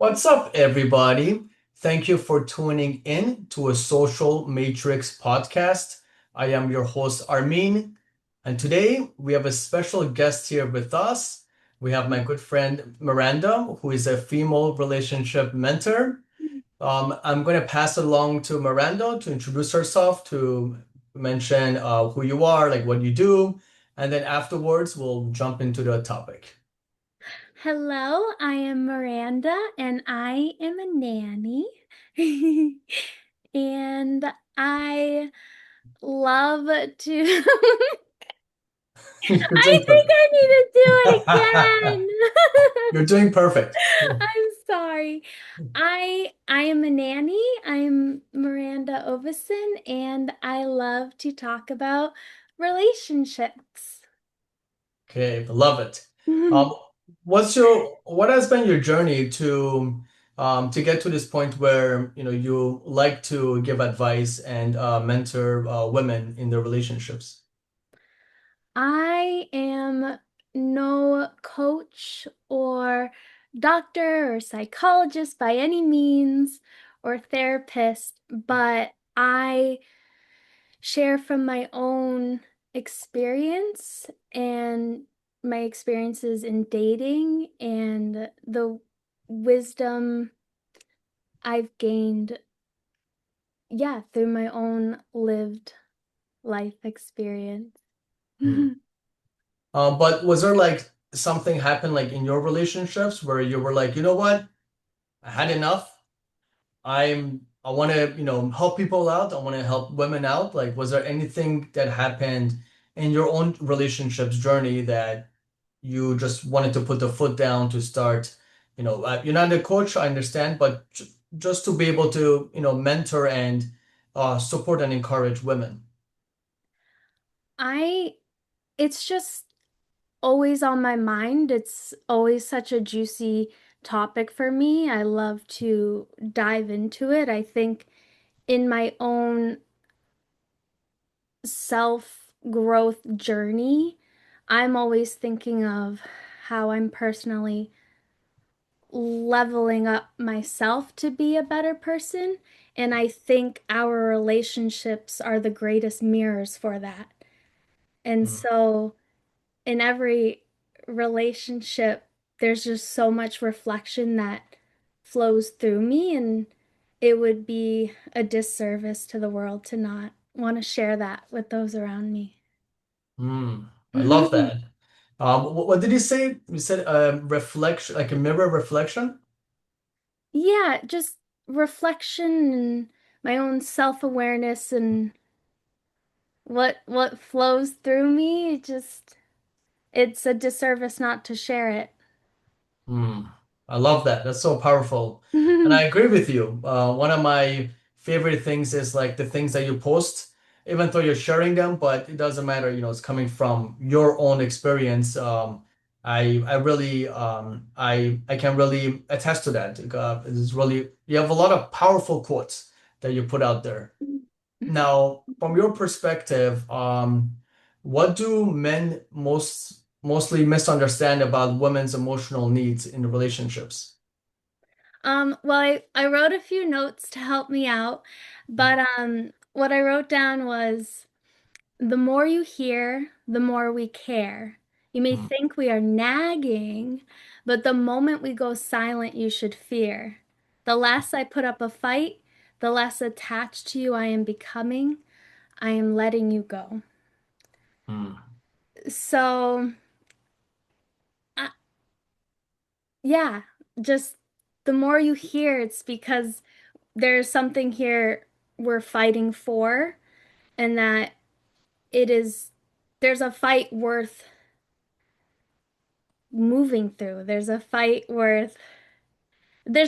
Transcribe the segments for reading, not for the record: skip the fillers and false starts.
What's up, everybody? Thank you for tuning in to a Social Matrix podcast. I am your host, Armin, and today we have a special guest here with us. We have my good friend Miranda, who is a female relationship mentor. I'm going to pass it along to Miranda to introduce herself, to mention who you are, like what you do, and then afterwards we'll jump into the topic. Hello, I am Miranda and I am a nanny. And I love to You're I doing think perfect. I need to do it You're doing perfect. again. I'm sorry. I am a nanny. I'm Miranda Ovison and I love to talk about relationships. Okay, love it. Um, what has been your journey to get to this point where you like to give advice and mentor women in their relationships? I am no coach or doctor or psychologist by any means or therapist, but I share from my own experience and my experiences in dating and the wisdom I've gained, yeah, through my own lived life experience. Hmm. But was there like something happened like in your relationships where you were like, you know what, I had enough. I want to, help people out. I want to help women out. Like, was there anything that happened in your own relationships journey that you just wanted to put the foot down to start, you're not a coach, I understand, but just to be able to, mentor and support and encourage women. I it's just always on my mind. It's always such a juicy topic for me. I love to dive into it. I think in my own self-growth journey, I'm always thinking of how I'm personally leveling up myself to be a better person. And I think our relationships are the greatest mirrors for that. And Mm, so in every relationship, there's just so much reflection that flows through me, and it would be a disservice to the world to not want to share that with those around me. I love that. What did you say? You said reflection, like a mirror reflection? Yeah, just reflection and my own self-awareness and what flows through me, it's a disservice not to share it. Hmm. I love that. That's so powerful. And I agree with you. One of my favorite things is like the things that you post, even though you're sharing them, but it doesn't matter, it's coming from your own experience. I really I can really attest to that. It's really you have a lot of powerful quotes that you put out there. Now, from your perspective, what do men mostly misunderstand about women's emotional needs in relationships? Well, I wrote a few notes to help me out, but what I wrote down was the more you hear, the more we care. You may Mm, think we are nagging, but the moment we go silent, you should fear. The less I put up a fight, the less attached to you I am becoming. I am letting you go. mm, So, uh, yeah, just the more you hear, it's because there's something here we're fighting for, and that it is, there's a fight worth moving through. There's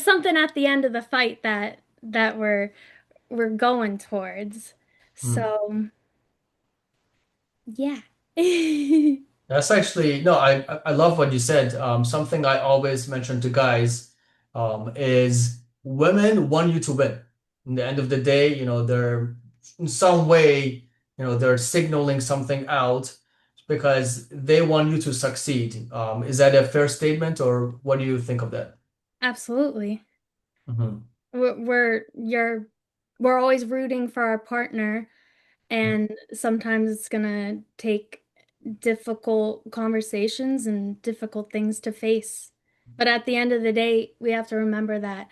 something at the end of the fight that we're going towards. mm. So, yeah. That's actually no, I love what you said. Something I always mention to guys is women want you to win. In the end of the day, they're in some way, they're signaling something out because they want you to succeed. Is that a fair statement, or what do you think of that? Absolutely. Hmm. We're you're we're always rooting for our partner, and sometimes it's gonna take difficult conversations and difficult things to face. But at the end of the day, we have to remember that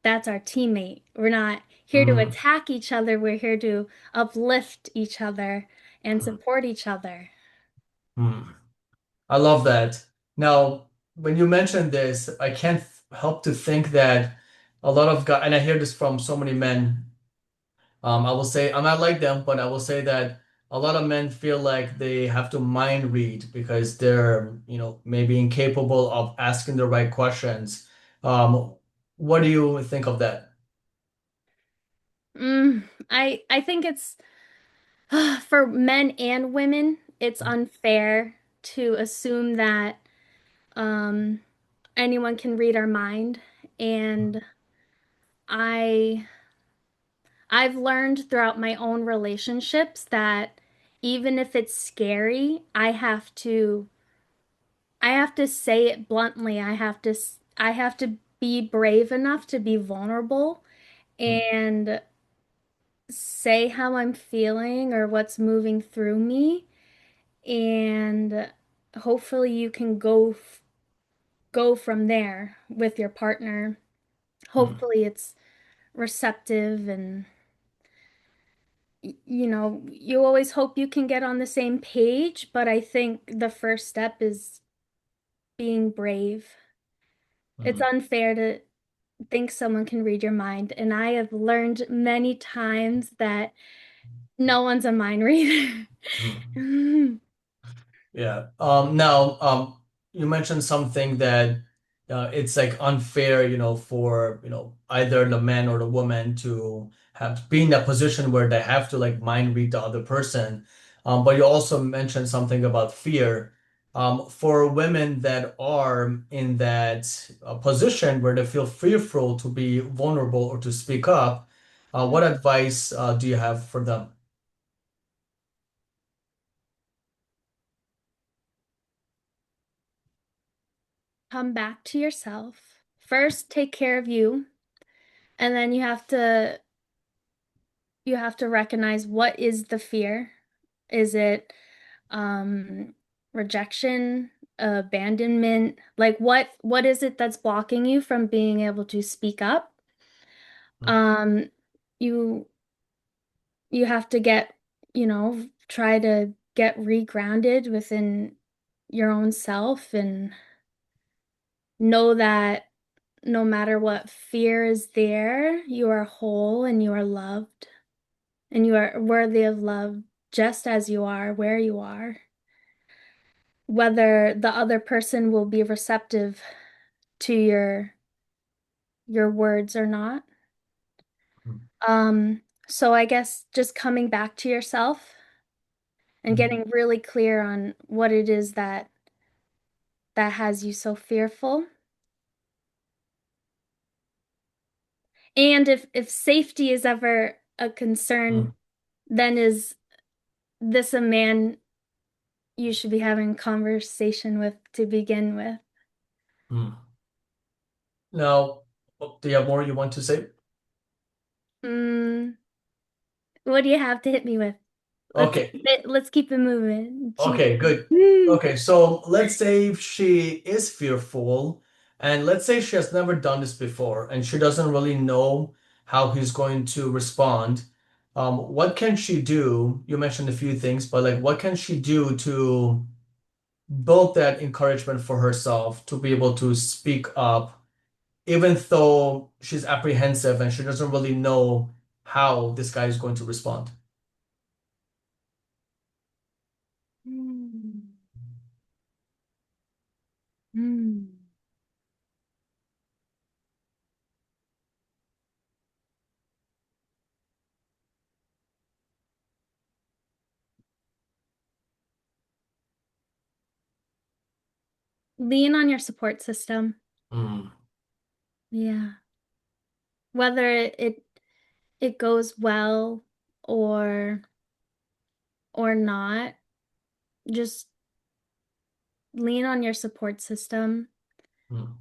that's our teammate. We're not here to Hmm. attack each other. We're here to uplift each other and support each other. Hmm. I love that. Now, when you mentioned this, I can't help to think that a lot of guys, and I hear this from so many men. I will say I'm not like them, but I will say that a lot of men feel like they have to mind read because they're, maybe incapable of asking the right questions. What do you think of that? I think it's for men and women, it's unfair to assume that um, anyone can read our mind. And I I've learned throughout my own relationships that even if it's scary, I have to say it bluntly. I have to be brave enough to be vulnerable and say how I'm feeling or what's moving through me. And hopefully you can go from there with your partner. Mm, Hopefully it's receptive and you always hope you can get on the same page, but I think the first step is being brave. It's mm, unfair to think someone can read your mind, and I have learned many times that no one's a mind reader. mm. Yeah. Now, you mentioned something that it's like unfair, for, either the man or the woman to have be in that position where they have to like mind read the other person. But you also mentioned something about fear. For women that are in that position where they feel fearful to be vulnerable or to speak up, what advice do you have for them? Come back to yourself. First, take care of you, and then you have to recognize what is the fear. Is it um rejection, abandonment? Like what is it that's blocking you from being able to speak up? Mm, Um you you have to try to get regrounded within your own self and know that no matter what fear is there, you are whole and you are loved and you are worthy of love just as you are, where you are. Whether the other person will be receptive to your words or not. mm, So I guess just coming back to yourself and mm, getting really clear on what it is that has you so fearful. And if safety is ever a concern, mm, then is this a man you should be having conversation with to begin with? mm. Now, do you have more you want to say? Mm, what do you have to hit me with? Okay. Let's keep it moving. Jeez. Okay, good. Mm. Okay, so let's say she is fearful, and let's say she has never done this before, and she doesn't really know how he's going to respond. What can she do? You mentioned a few things, but like, what can she do to build that encouragement for herself to be able to speak up, even though she's apprehensive and she doesn't really know how this guy is going to respond? Mm. Mm. Lean on your support system. Mm, Yeah. Whether it goes well or or not, just lean on your support system. mm,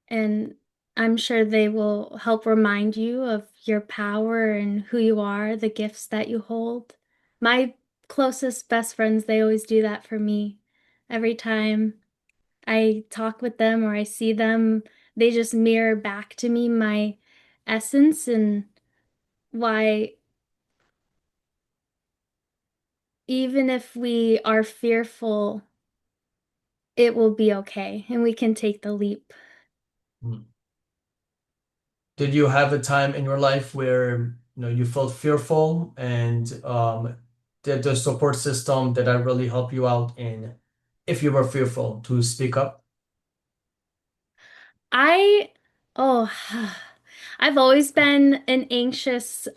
And I'm sure they will help remind you of your power and who you are, the gifts that you hold. My closest best friends, they always do that for me. Every time I talk with them or I see them, they just mirror back to me my essence and why, even if we are fearful, it will be okay and we can take the leap. Mm. Did you have a time in your life where you felt fearful and did the support system that really help you out in if you were fearful to speak up? I, oh, I've always been an anxious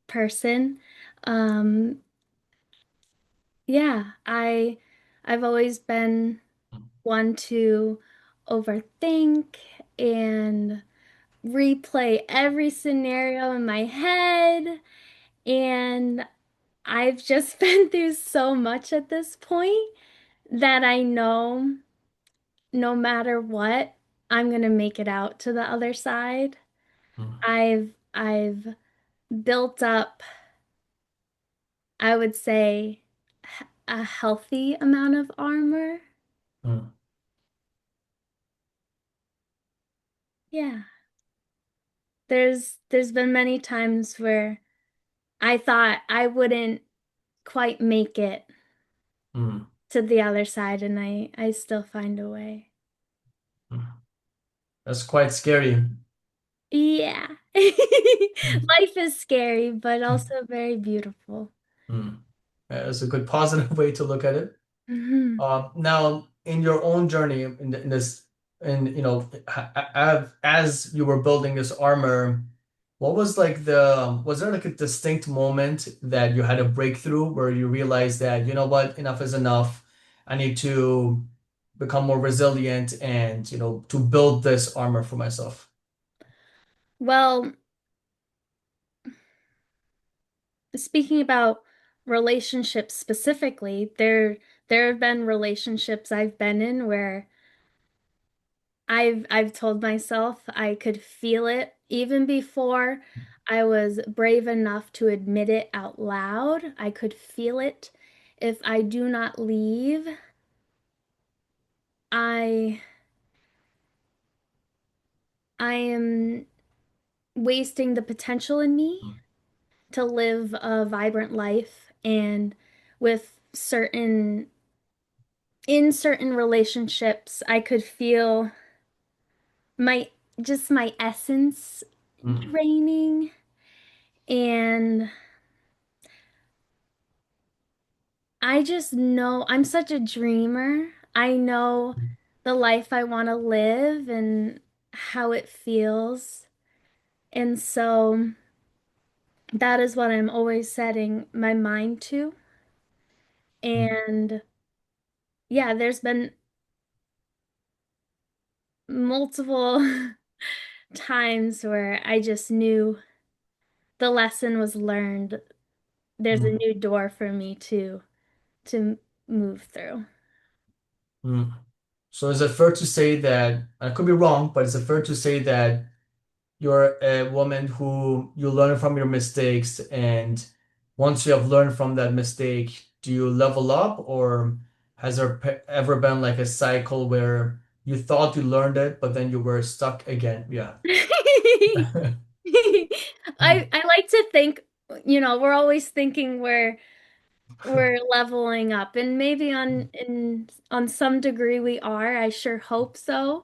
person. Um, yeah, I've always been one to overthink and replay every scenario in my head. And I've just been through so much at this point that I know no matter what, I'm gonna make it out to the other side. Mm, I've built up, I would say, a healthy amount of armor. mm, Yeah. There's been many times where I thought I wouldn't quite make it mm, to the other side and I still find a way. mm. That's quite scary. Yeah. Mm, Life is scary, but mm, also very beautiful. mm. That's a good positive way to look at it. Mhm. Now, in your own journey in this, and as you were building this armor, what was like was there like a distinct moment that you had a breakthrough where you realized that, you know what, enough is enough. I need to become more resilient and, to build this armor for myself. Well, speaking about relationships specifically, there have been relationships I've been in where I've told myself I could feel it even before I was brave enough to admit it out loud. I could feel it. If I do not leave, I I am wasting the potential in me Mm, to live a vibrant life and with certain in certain relationships, I could feel my just my essence mm, draining. And I just know I'm such a dreamer. I know the life I want to live and how it feels. And so that is what I'm always setting my mind to. mm, And yeah, there's been multiple times where I just knew the lesson was learned. There's a mm, new door for me to move through. mm. So is it fair to say that, I could be wrong, but is it fair to say that you're a woman who you learn from your mistakes, and once you have learned from that mistake, do you level up, or has there ever been like a cycle where you thought you learned it, but then you were stuck again? Yeah. I like to think, we're always thinking we're leveling up and maybe on some degree we are. I sure hope so.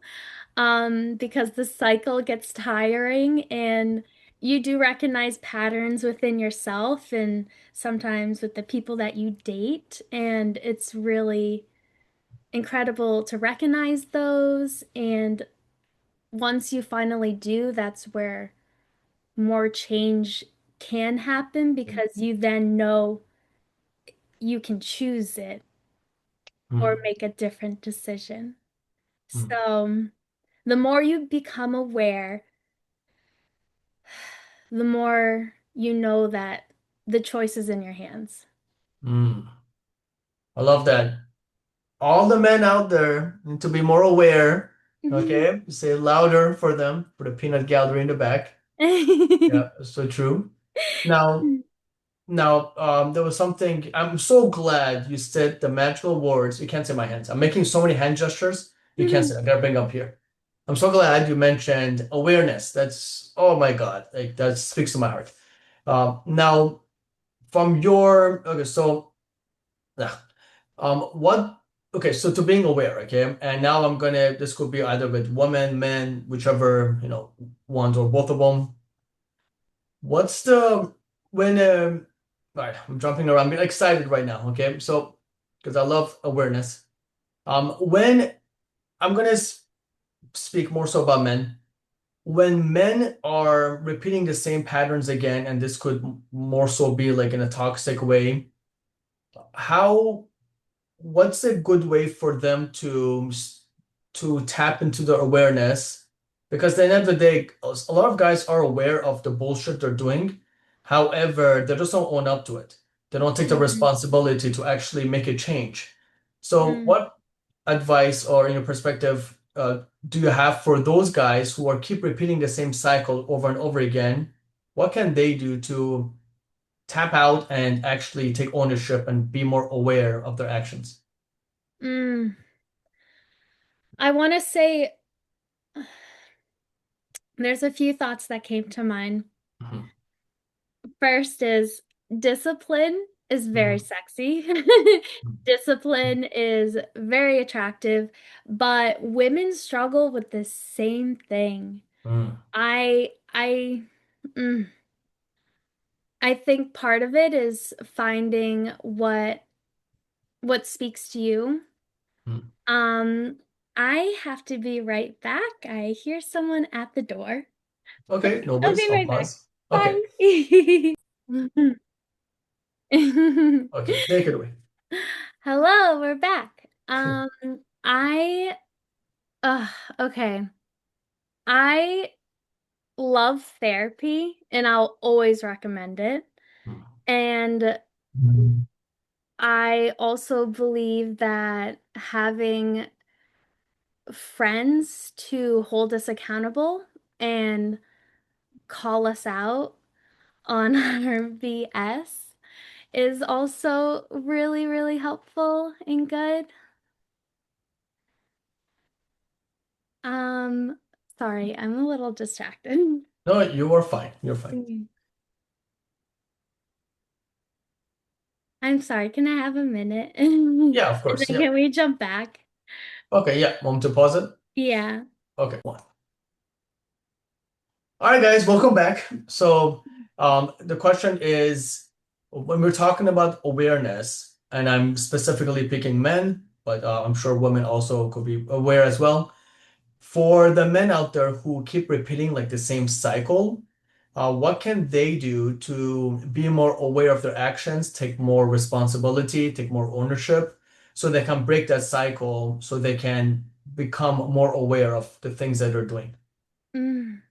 Because the cycle gets tiring and you do recognize patterns within yourself and sometimes with the people that you date, and it's really incredible to recognize those. And once you finally do, that's where more change can happen because you then know you can choose it or Mm, make a different decision. mm, So, the more you become aware, the more you know that the choice is in your hands. mm. I love that. All the men out there need to be more aware. Okay, say it louder for them, for the peanut gallery in the back. Yeah, so true. Now, there was something. I'm so glad you said the magical words. You can't say my hands. I'm making so many hand gestures. You can't say. I gotta bring up here. I'm so glad you mentioned awareness. That's, oh my God, like that speaks to my heart. Now, from your okay, so yeah, what? Okay, so to being aware, okay, and now I'm gonna. This could be either with women, men, whichever ones or both of them. What's the when right, I'm jumping around, I'm getting excited right now, okay? So because I love awareness. When I'm gonna speak more so about men. When men are repeating the same patterns again, and this could more so be like in a toxic way, how what's a good way for them to tap into the awareness? Because at the end of the day, a lot of guys are aware of the bullshit they're doing. However, they just don't own up to it. They don't take the Mhm. responsibility to actually make a change. So, Mm. what advice or in your perspective do you have for those guys who are keep repeating the same cycle over and over again? What can they do to tap out and actually take ownership and be more aware of their actions? Mm. I want to say there's a few thoughts that came to mind. Mhm. First is discipline is very Mhm. sexy. Discipline is very attractive, but women struggle with the same thing. Mhm. I mm, I think part of it is finding what speaks to you. Mhm. Um, I have to be right back. I hear someone at the door. So Okay, no I'll worries. be I'll right back. pause. Okay, Bye. okay, take it away. Hello, we're back. I uh okay. I love therapy and I'll always recommend it. And Mhm. I also believe that having friends to hold us accountable and call us out on our BS is also really, really helpful and good. Um, Sorry, I'm a little distracted. No, you are fine. You're fine. I'm sorry, can I have a minute? And Yeah, of course. then Yeah. can we jump back? Okay, yeah. Want to pause it? Yeah. Okay, one. All right, guys, welcome back. So, the question is, when we're talking about awareness, and I'm specifically picking men, but I'm sure women also could be aware as well. For the men out there who keep repeating like the same cycle, what can they do to be more aware of their actions, take more responsibility, take more ownership, so they can break that cycle, so they can become more aware of the things that they're doing? Mm.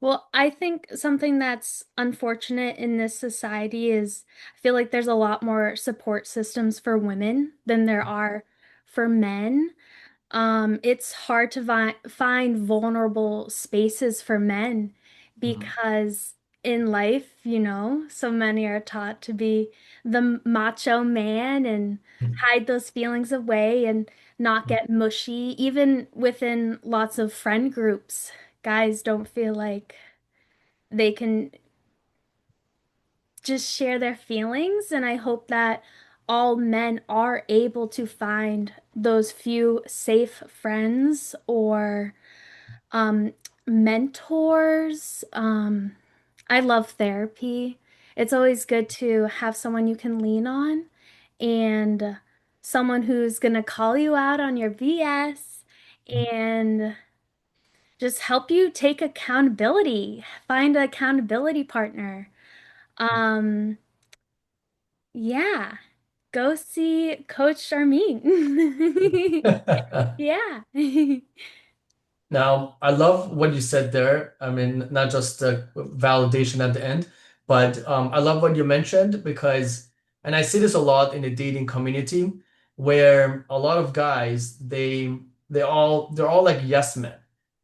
Well, I think something that's unfortunate in this society is I feel like there's a lot more support systems for women than there are for men. It's hard to find vulnerable spaces for men Mhm. because in life, so many are taught to be the macho man and hide those feelings away and not get mushy. Even within lots of friend groups, guys don't feel like they can just share their feelings. And I hope that all men are able to find those few safe friends or um, mentors. I love therapy. It's always good to have someone you can lean on and someone who's gonna call you out on your BS and just help you take accountability. Find an accountability partner. Um, yeah, go see Coach Armin. Yeah. Now, I love what you said there. I mean, not just the validation at the end, but I love what you mentioned because, and I see this a lot in the dating community, where a lot of guys, they're all like yes men.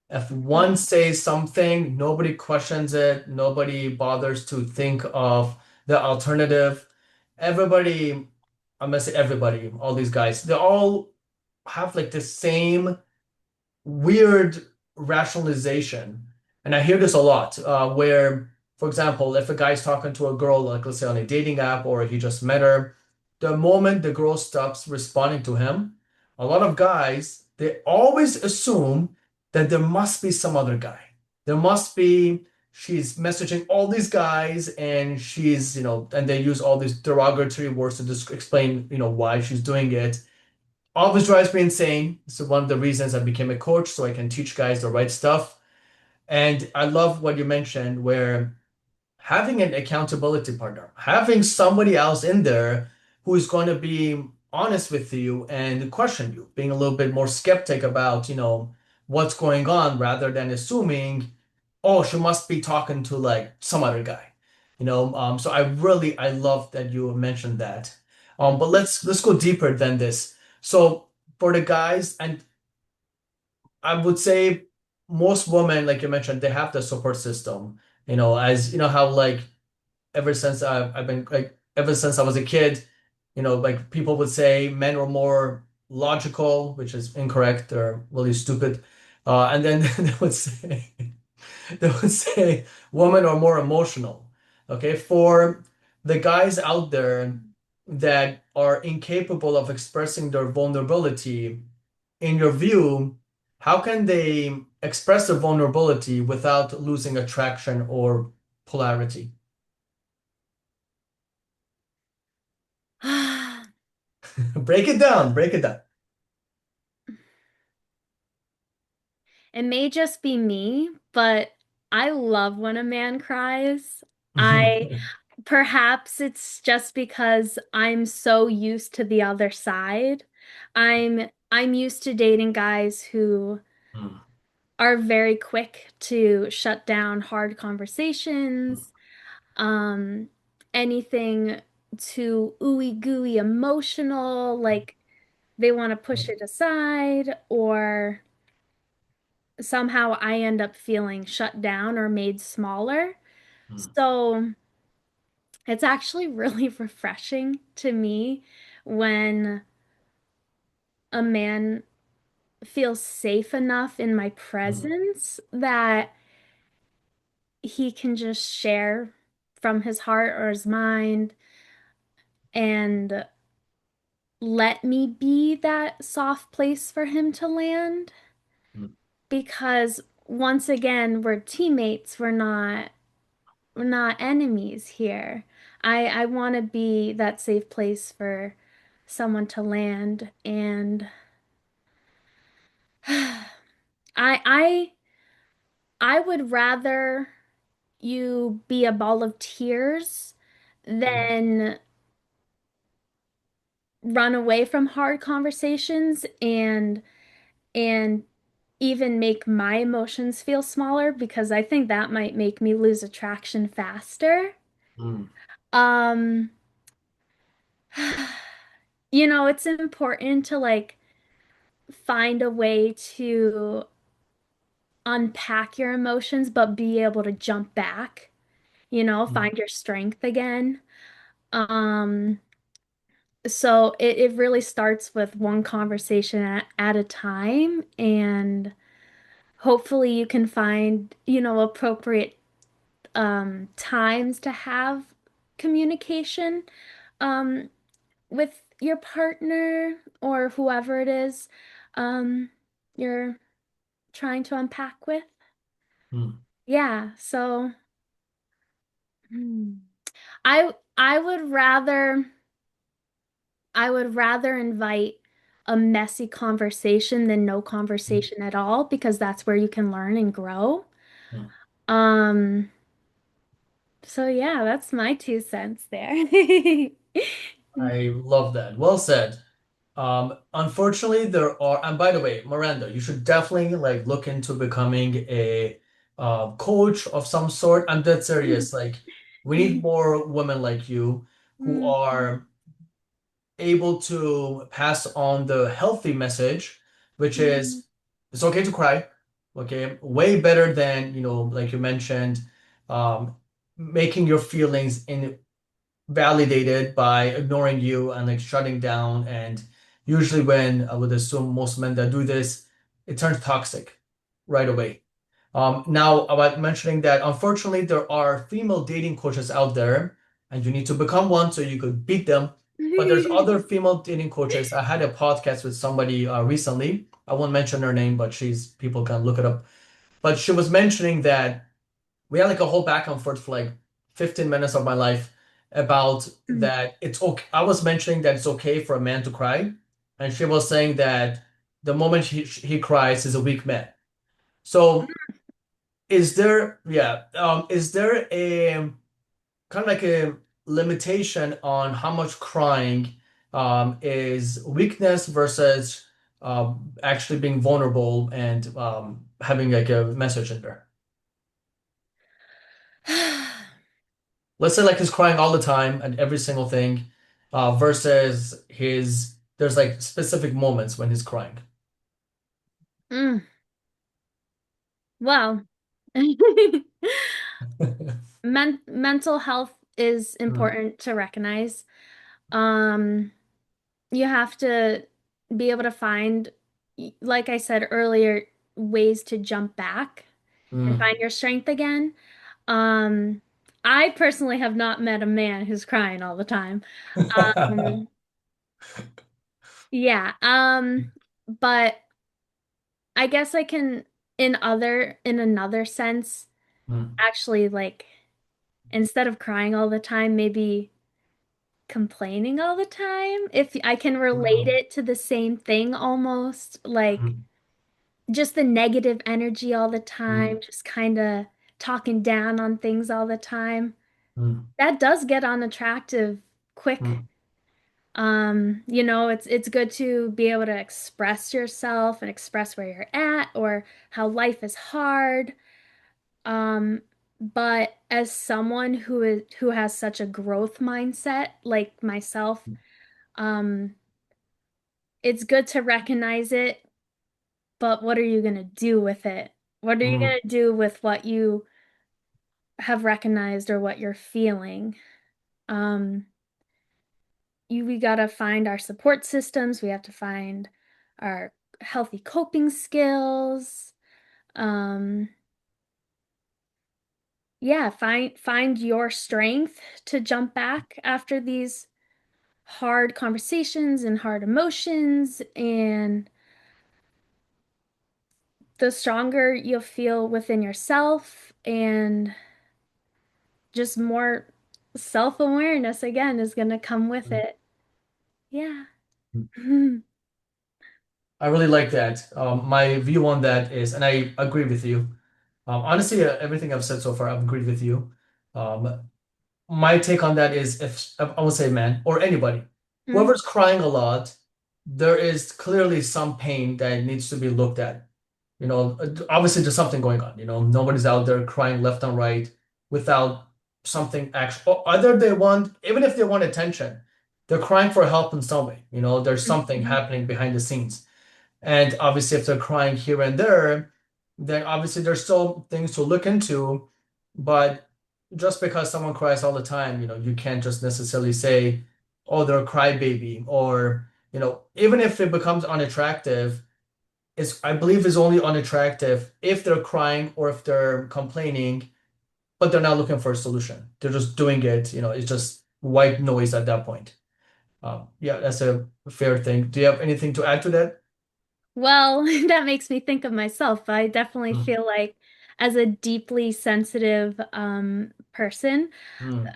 If one says something, nobody questions it, nobody bothers to think of the alternative. Everybody, I'm gonna say everybody, all these guys, they all have like the same weird rationalization. And I hear this a lot, where, for example, if a guy's talking to a girl, like let's say on a dating app, or he just met her, the moment the girl stops responding to him, a lot of guys, they always assume that there must be some other guy. There must be, she's messaging all these guys and she's, and they use all these derogatory words to just explain, why she's doing it. Always drives me insane. So one of the reasons I became a coach, so I can teach guys the right stuff. And I love what you mentioned, where having an accountability partner, having somebody else in there who is going to be honest with you and question you, being a little bit more skeptic about, what's going on rather than assuming, oh, she must be talking to like some other guy. So I love that you mentioned that. But let's go deeper than this. So for the guys, and I would say most women, like you mentioned, they have the support system. As you know how like ever since I've been like ever since I was a kid, like people would say men are more logical, which is incorrect or really stupid. And then they would say women are more emotional. Okay, for the guys out there that are incapable of expressing their vulnerability, in your view, how can they express their vulnerability without losing attraction or polarity? Break it down, break it down. It may just be me, but I love when a man cries. I Perhaps it's just because I'm so used to the other side. I'm used to dating guys who Mm, are very quick to shut down hard conversations, um, anything too ooey gooey emotional, like they want to push it aside, or somehow I end up feeling shut down or made smaller. mm, So it's actually really refreshing to me when a man feels safe enough in my mm, presence that he can just share from his heart or his mind and let me be that soft place for him to land. mm, Because once again, we're teammates, we're not enemies here. I want to be that safe place for someone to land, and I I would rather you be a ball of tears mm, than run away from hard conversations and even make my emotions feel smaller, because I think that might make me lose attraction faster. mm, Um, it's important to like find a way to unpack your emotions, but be able to jump back, mm, find your strength again. Um, so it really starts with one conversation at a time, and hopefully you can find, appropriate times to have communication um, with your partner or whoever it is you're trying to unpack with. mm, Yeah, so hmm, I would rather invite a messy conversation than no mm, conversation at all, because that's where you can learn and grow. mm. Um, so yeah, that's my 2 cents there. I love that. Well said. Unfortunately, there are, and by the way, Miranda, you should definitely like look into becoming a coach of some sort. I'm dead serious. Like, we need more women like you who are able to pass on the healthy message which Mm. is it's okay to cry. Okay, way better than, like you mentioned, um, making your feelings invalidated by ignoring you and like shutting down. And usually, when I would assume most men that do this, it turns toxic right away. Now, about mentioning that, unfortunately, there are female dating coaches out there, and you need to become one so you could beat them. But there's other female dating coaches. I had a podcast with somebody recently. I won't mention her name, but people can look it up. But she was mentioning that we had like a whole back and forth for like 15 minutes of my life about that it's okay. I was mentioning that it's okay for a man to cry, and she was saying that the moment he cries is a weak man. So is there a kind of like a limitation on how much crying is weakness versus actually being vulnerable and having like a message in there? Let's say like he's crying all the time and every single thing, versus there's like specific moments when he's crying. Mm. Well, mental health is Mm, important to recognize. Um, you have to be able to find, like I said earlier, ways to jump back and mm. find your strength again. Um, I personally have not met a man who's crying all the time. Um, yeah. But I guess I can, in another sense, Mm, actually like instead of crying all the time, maybe complaining all the time. If I can relate mm, it to the same thing almost, like mm, just the negative energy all the time, mm, just kind of talking down on things all the time. mm, That does get unattractive quick. mm, It's good to be able to express yourself and express where you're at or how life is hard. But as someone who has such a growth mindset like myself, um, it's good to recognize it, but what are you gonna do with it? What are you mm, gonna do with what you have recognized or what you're feeling? Um, we gotta find our support systems. We have to find our healthy coping skills. Um, yeah, find your strength to jump back after these hard conversations and hard emotions, and the stronger you'll feel within yourself, and just more self-awareness again is gonna come with mm. it. Yeah. I really like that. My view on that is, and I agree with you. Honestly, everything I've said so far, I've agreed with you. Um, my take on that is if I would say man or anybody, Mm, whoever's crying a lot, there is clearly some pain that needs to be looked at. Obviously there's something going on. Nobody's out there crying left and right without something actual. Either they want, even if they want attention, they're crying for help in some way. There's something mhm. happening behind the scenes. And obviously, if they're crying here and there, then obviously there's still things to look into. But just because someone cries all the time, you can't just necessarily say, oh, they're a crybaby. Or, even if it becomes unattractive, I believe is only unattractive if they're crying or if they're complaining, but they're not looking for a solution. They're just doing it, it's just white noise at that point. Yeah, that's a fair thing. Do you have anything to add to that? Well, that makes me think of myself. I definitely Mm, feel like as a deeply sensitive person, mm,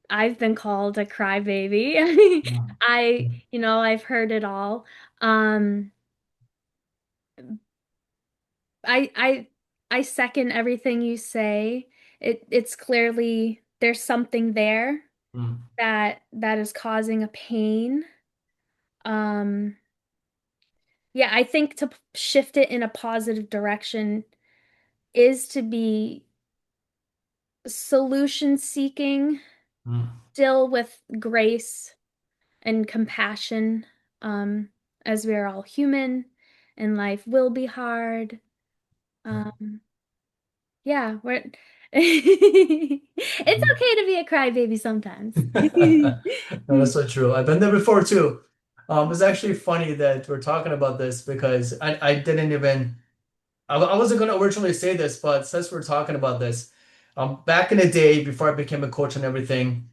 I've been called a crybaby. mm, I've heard it all. Um, I I I second everything you say. It's clearly there's something there mm, that is causing a pain. Um, yeah, I think to shift it in a positive direction is to be solution seeking, mm, still with grace and compassion, um, as we are all human, and life will be hard. Um, yeah, we're it's Mhm. okay to be a crybaby sometimes. No, that's so true. I've been there before too. It's actually funny that we're talking about this because I didn't even I wasn't going to originally say this, but since we're talking about this, back in the day before I became a coach and everything,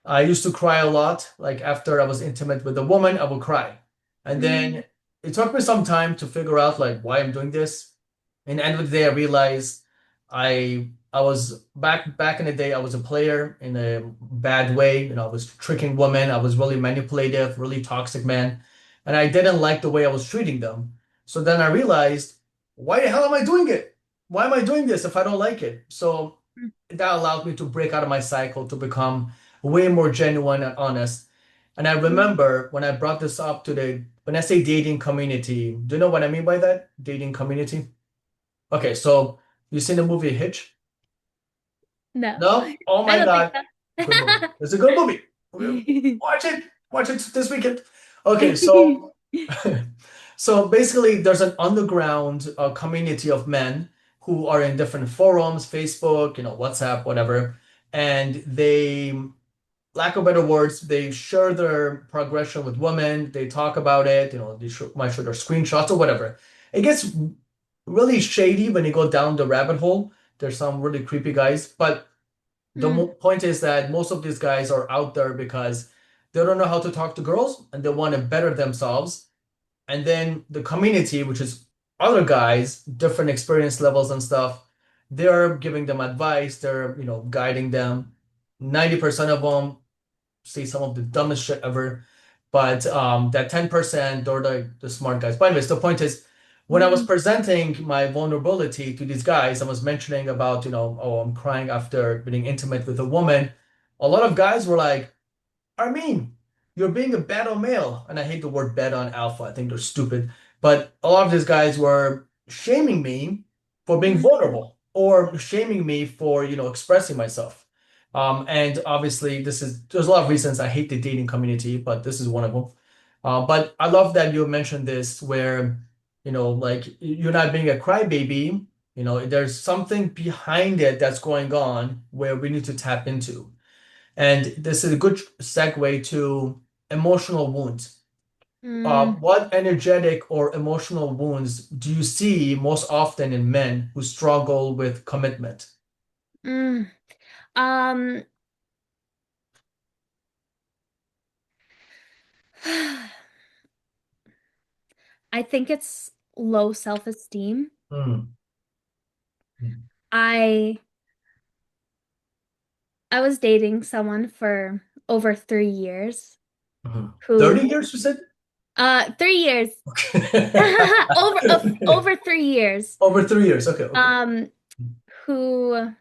I used to cry a lot. Like after I was intimate with a woman, I would cry. And Mm, then it took me some time to figure out like why I'm doing this. And end of the day, I realized I was back in the day, I was a player in a bad way. I was tricking women. I was really manipulative, really toxic man. And I didn't like the way I was treating them. So then I realized, why the hell am I doing it? Why am I doing this if I don't like it? So that allowed me to break out of my cycle to become way more genuine and honest. And I mm. remember when I brought this up to when I say dating community, do you know what I mean by that? Dating community? Okay, so you seen the movie Hitch? No, No? Oh I my don't think God. Good movie. It's a good movie. Watch it. Watch it this weekend. Okay, so so basically there's an underground community of men who are in different forums, Facebook, WhatsApp, whatever, and lack of better words, they share their progression with women. They talk about it. They might show their screenshots or whatever. It gets really shady when you go down the rabbit hole. There's some really creepy guys, but the Mm, point is that most of these guys are out there because they don't know how to talk to girls and they want to better themselves. And then the community, which is other guys, different experience levels and stuff, they're giving them advice. They're guiding them. 90% of them say some of the dumbest shit ever. But that 10%, they're the smart guys. But anyways, the point is, when I was mm, presenting my vulnerability to these guys, I was mentioning about, oh, I'm crying after being intimate with a woman. A lot of guys were like, Armin, you're being a beta male. And I hate the word beta and alpha. I think they're stupid. But a lot of these guys were shaming me for being mm, vulnerable or shaming me for, expressing myself. And obviously, there's a lot of reasons I hate the dating community, but this is one of them. But I love that you mentioned this where, like you're not being a crybaby, there's something behind it that's going on where we need to tap into. And this is a good segue to emotional wounds. mm, What energetic or emotional wounds do you see most often in men who struggle with commitment? mm. Um, I think it's low self-esteem. Mm, mm, I I was dating someone for over 3 years mhm. who 30 years, you said? 3 years. Okay. Over 3 years. Over 3 years. Okay, okay. Um, who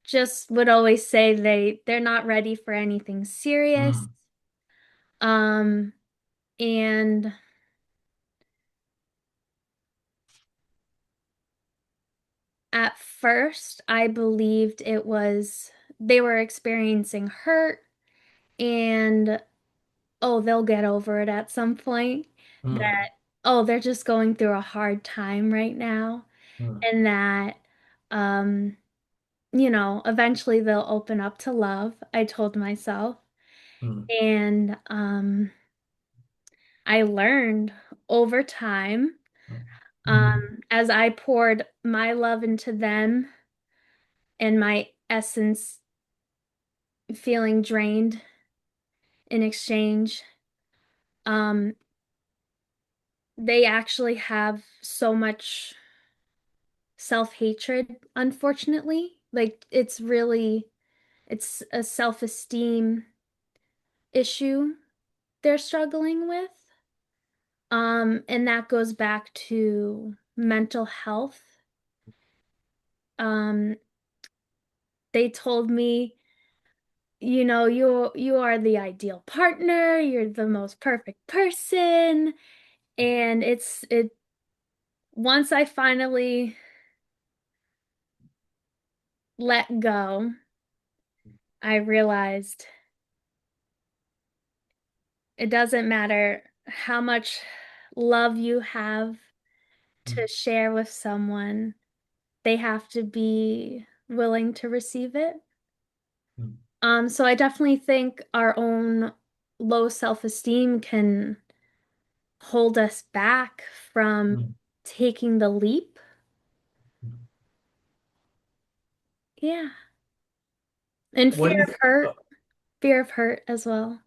just would always say they're not ready for anything serious. Mm, Um, and at first I believed it was they were experiencing hurt and oh, they'll get over it at some point. mm, That oh, they're just going through a hard time right now. mm, And that um, eventually they'll open up to love, I told myself. mm, And I learned over time, as I poured my love into them and my essence feeling drained in exchange, um, they actually have so much self-hatred, unfortunately. Like it's a self-esteem issue they're struggling with. And that goes back to mental health. Um, they told me, you are the ideal partner, you're the most perfect person. And it once I finally let go, I realized it doesn't matter how much love you have mm, to share with someone, they have to be willing to receive it. mm, So I definitely think our own low self-esteem can hold us back from mm, taking the leap. mm. Yeah. And What do you think? fear of hurt as well.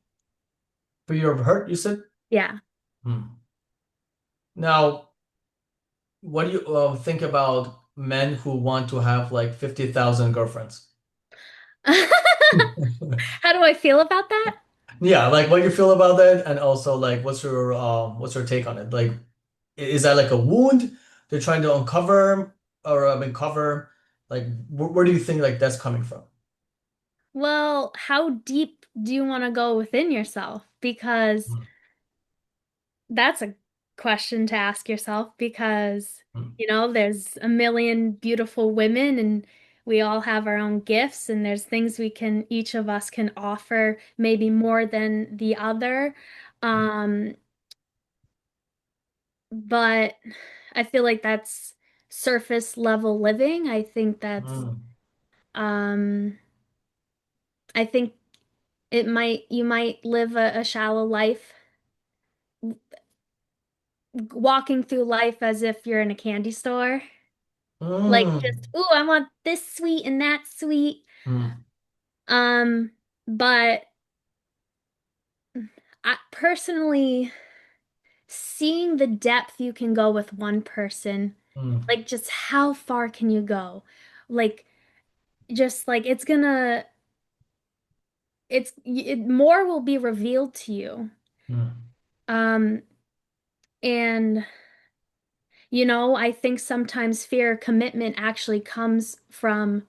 Fear of hurt, you said? Yeah. Hmm. Now, what do you think about men who want to have like 50,000 girlfriends? How do I feel about that? Yeah, like what you feel about that, and also like what's your take on it? Like, is that like a wound they're trying to uncover or cover? Like, where do you think like that's coming from? Well, how deep do you want to go within yourself? Because Mm, that's a question to ask yourself because, mm, there's a million beautiful women and we all have our own gifts and there's things each of us can offer, maybe more than the other. Um, but I feel like that's surface level living. mm, Um, I think you might live a shallow life, walking through life as if you're in a candy store. Like mm, just, ooh, I want this sweet and that sweet. mm, Um, but I personally seeing the depth you can go with one person, mm, like just how far can you go? Like just like more will be revealed to you. mm, Um, and I think sometimes fear of commitment actually comes from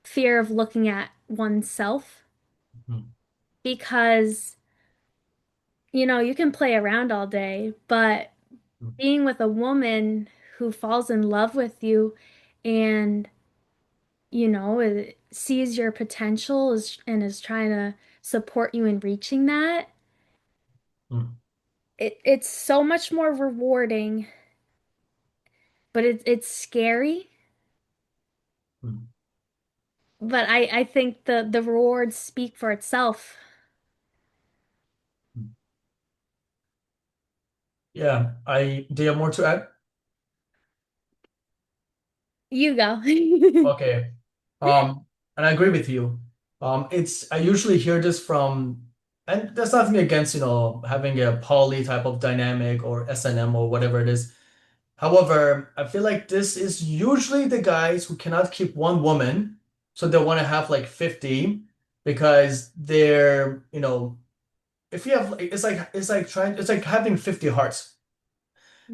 fear of looking at oneself mm, because you can play around all day, but mm, being with a woman who falls in love with you and, sees your potential and is trying to support you in reaching that, mm, it's so much more rewarding, but it's scary. mm, But I think the rewards speak for itself. mm. Yeah, do you have more to add? You go. Okay. And I agree with you. I usually hear this from, and there's nothing against, having a poly type of dynamic or S&M or whatever it is. However, I feel like this is usually the guys who cannot keep one woman, so they want to have like 50 because if you have, it's like having 50 hearts.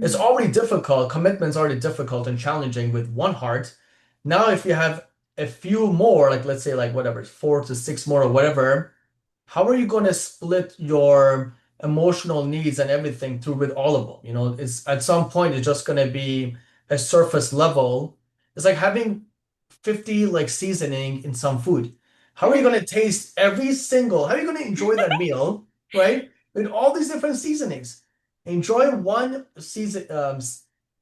It's Mm. already difficult. Commitment's already difficult and challenging with one heart. Now, if you have a few more, like let's say like whatever, 4 to 6 more or whatever, how are you going to split your emotional needs and everything through with all of them? It's at some point it's just going to be a surface level. It's like having 50 like seasoning in some food. How are you going to taste how are you going to enjoy that meal, right? With all these different seasonings. Enjoy one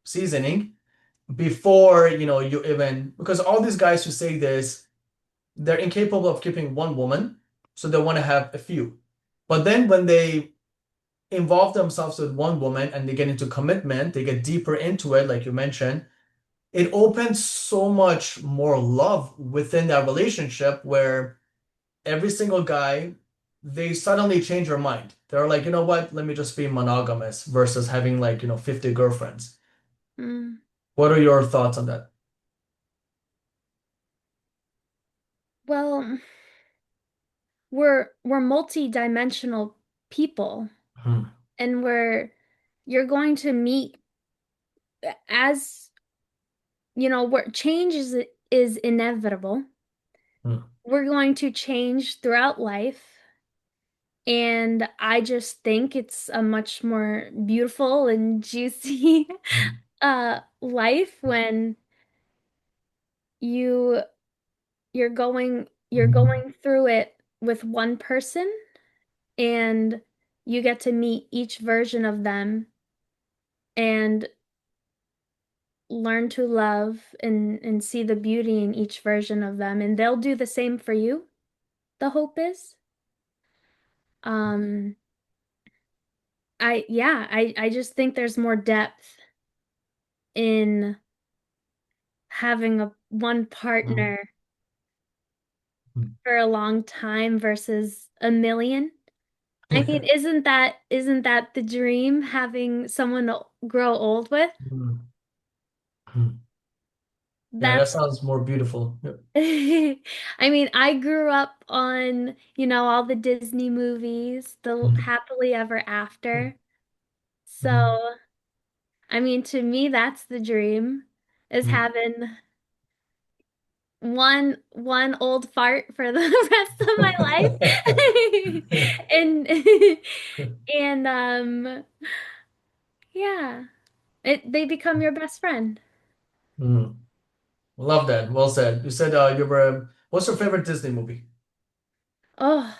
seasoning before, you even, because all these guys who say this, they're incapable of keeping one woman, so they want to have a few. But then when they involve themselves with one woman and they get into commitment, they get deeper into it, like you mentioned, it opens so much more love within that relationship where every single guy, they suddenly change their mind. They're like, you know what? Let me just be monogamous versus having like, 50 girlfriends. Mm. What are your thoughts on that? Well, we're multi-dimensional people Hmm, and you're going to meet as where change is inevitable. hmm, We're going to change throughout life, and I just think it's a much more beautiful and juicy hmm, life when you you're hmm, going through it with one person and you get to meet each version of them and learn to love and see the beauty in each version of them, and they'll do the same for you, the hope is. Um, I just think there's more depth in having a one Mm, partner mm. for a long time versus a million. I mean, isn't that the dream, having someone to grow old with? Mm, mm. Yeah, that That's sounds more beautiful. Yep. I mean, I grew up on, all the Disney movies, the Mm, happily ever after. mm, So, I mean, to me, that's the dream, is mm. having one old fart for the rest of my life. And and yeah, they become your best friend. Mm. Love that. Well said. You said you were. What's your favorite Disney movie? Oh,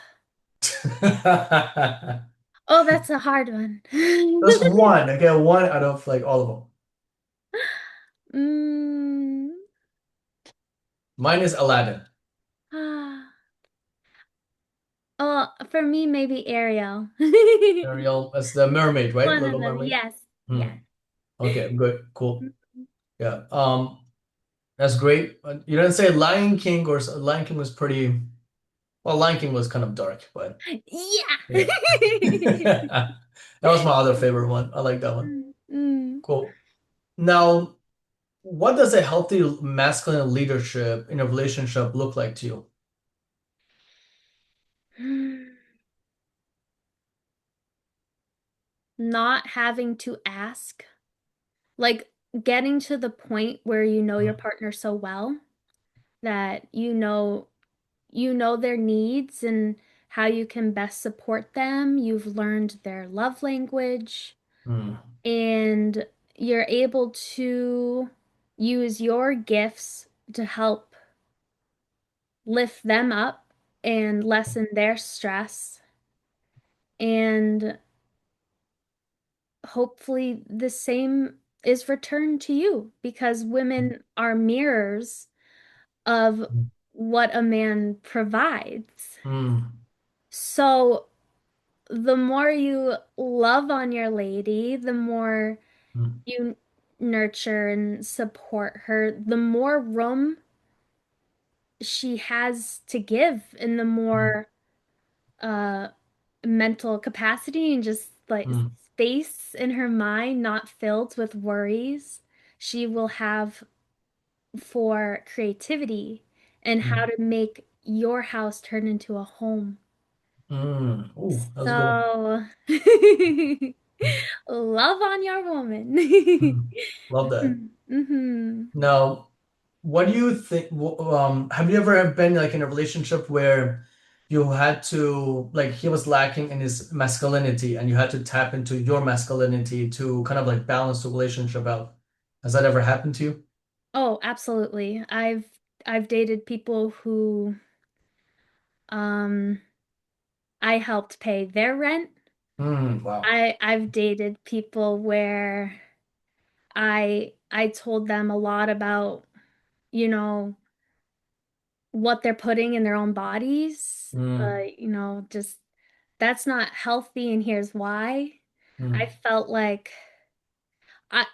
oh, that's a hard one. Just one. Okay, one out of like all of them. Mm, Mine is Aladdin. ah. Oh, for me, maybe Ariel. Ariel, as the mermaid, right? One of Little them, Mermaid. yes, Hmm. yes. Okay, good, cool. Yeah. That's great. You didn't say Lion King or Lion King was pretty. Well, Lion King was kind of dark, but Yeah. yeah. That was my other favorite one. I like that one. Mm. Cool. Now, what does a healthy masculine leadership in a relationship look like to you? Not having to ask, like getting to the point where you know your Mm, partner so well that you know their needs and how you can best support them. You've learned their love language, mm, and you're able to use your gifts to help lift them up and lessen their stress. And hopefully, the same is returned to you, because women are mirrors of mm, what a man provides. mm, So, the more you love on your lady, the more mm, you nurture and support her, the more room she has to give, and the mm, more uh mental capacity and just like mm, space in her mind not filled with worries she will have for creativity and how mm, to make your house turn into a home. mm. Ooh, that's good. So love on your woman. Mm. Love that. Hmm. Now, what do you think? Have you ever been like in a relationship where you had to like he was lacking in his masculinity and you had to tap into your masculinity to kind of like balance the relationship out? Has that ever happened to you? Oh, absolutely. I've dated people who um I helped pay their rent. Wow. I've dated people where I told them a lot about, you know, what they're putting in their own bodies. Mm, Just that's not healthy, and here's why. I mm, felt like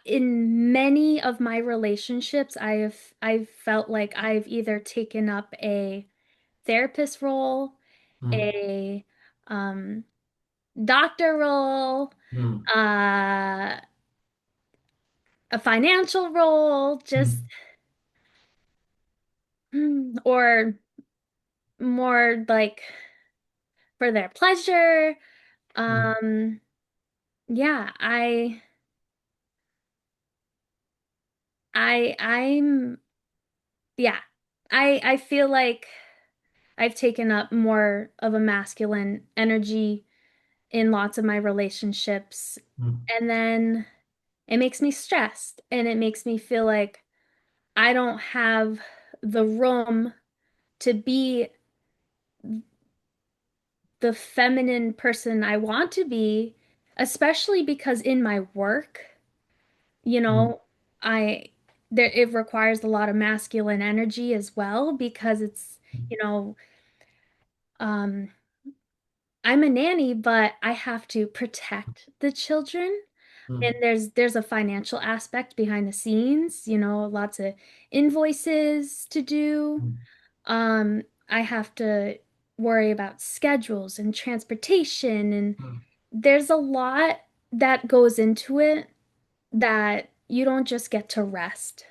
in many of my relationships, I've felt like I've either taken up a therapist role, mm, a um, doctor role, mm, uh, a financial role, just mm, or more like for their pleasure. mm, Um, yeah, I'm yeah. I feel like I've taken up more of a masculine energy in lots of my relationships, mm, and then it makes me stressed and it makes me feel like I don't have the room to be the feminine person I want to be, especially because in my work, you Mm, know, I there it requires a lot of masculine energy as well because it's, you know, um I'm a nanny, but I have to protect the children. And mm, there's a financial aspect behind the scenes, you know, lots of invoices to do. mm, I have to worry about schedules and transportation, and mm, there's a lot that goes into it that you don't just get to rest.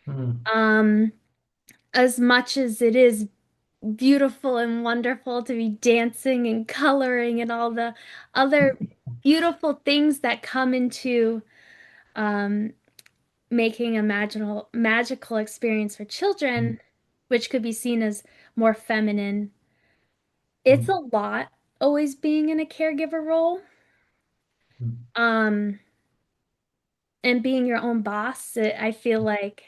mm, Um, as much as it is beautiful and wonderful to be dancing and coloring and all the other beautiful things that come into um, making a magical experience for mm, children, which could be seen as more feminine. It's a mm, lot always being in a caregiver role. mm, Um, and being your own boss, I feel like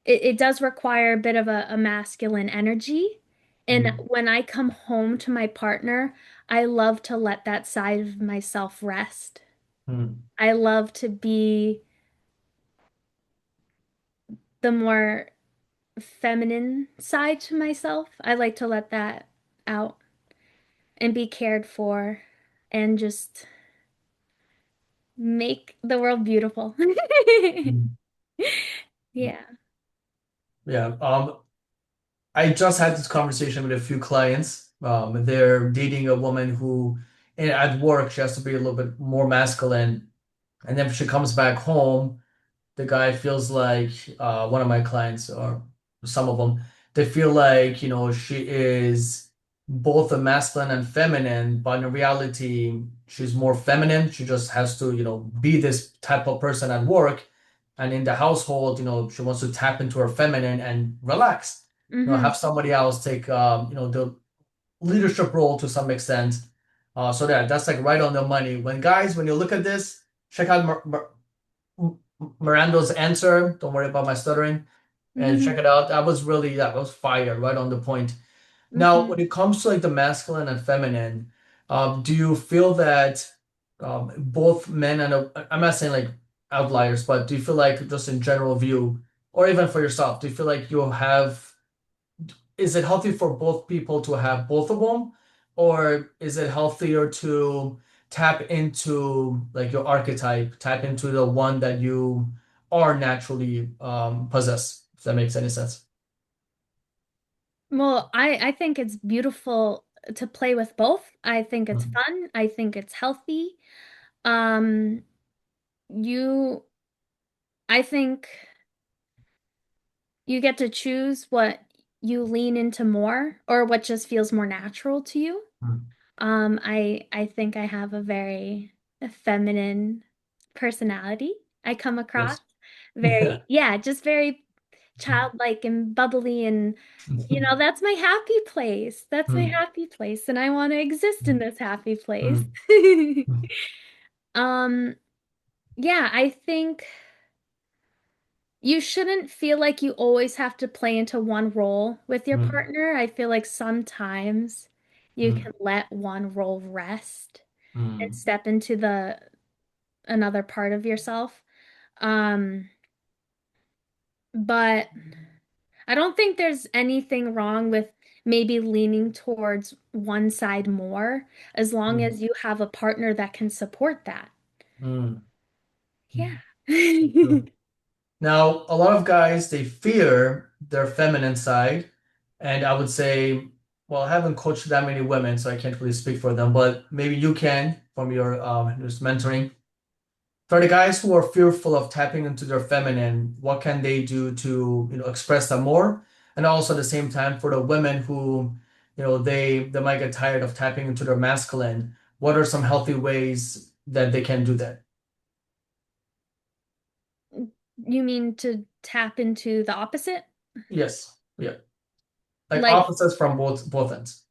it does require a bit of a masculine energy. And mm, when I come home to my partner, I love to let that side of myself rest. mm, I love to be the more feminine side to myself. I like to let that out and be cared for and just make the world beautiful. mm. Yeah. Yeah. I just had this conversation with a few clients. They're dating a woman who, at work, she has to be a little bit more masculine, and then she comes back home. The guy feels like one of my clients or some of them, they feel like, she is both a masculine and feminine, but in reality, she's more feminine. She just has to, be this type of person at work. And in the household, she wants to tap into her feminine and relax, Hmm. have somebody else take, the leadership role to some extent. So that's like right on the money. When you look at this, check out Miranda's answer. Don't worry about my stuttering. And check it out. That was fire, right on the point. Now, Hmm. when it comes to like the masculine and feminine, do you feel that both men and I'm not saying like outliers, but do you feel like just in general view, or even for yourself, do you feel like you have is it healthy for both people to have both of them, or is it healthier to tap into like your archetype, tap into the one that you are naturally possess? If that makes any sense. Well, I think it's beautiful to play with both. I think it's Mm, fun. I think it's healthy. Um, you, I think you get to choose what you lean into more or what just feels more natural to you. mm. I think I have a very feminine personality. I come across Yes. very, yeah, just very childlike and bubbly and that's my happy place. That's my Mm, happy place and I want to exist in mm, this happy place. mm, mm, Um, yeah, I think you shouldn't feel like you always have to play into one role with your mm, partner. I feel like sometimes you mm, can let one role rest and mm, step into the another part of yourself. Um, but I don't think there's anything wrong with maybe leaning towards one side more, as long mm, as you have a partner that can support that. mm, Yeah. mm. Now, a lot of guys, they fear their feminine side. And I would say, well, I haven't coached that many women, so I can't really speak for them, but maybe you can from your just mentoring. For the guys who are fearful of tapping into their feminine, what can they do to, express that more? And also at the same time, for the women who, they might get tired of tapping into their masculine, what are some healthy ways that they can do that? You mean to tap into the opposite? Yes. Yeah. Like Like opposites from both ends.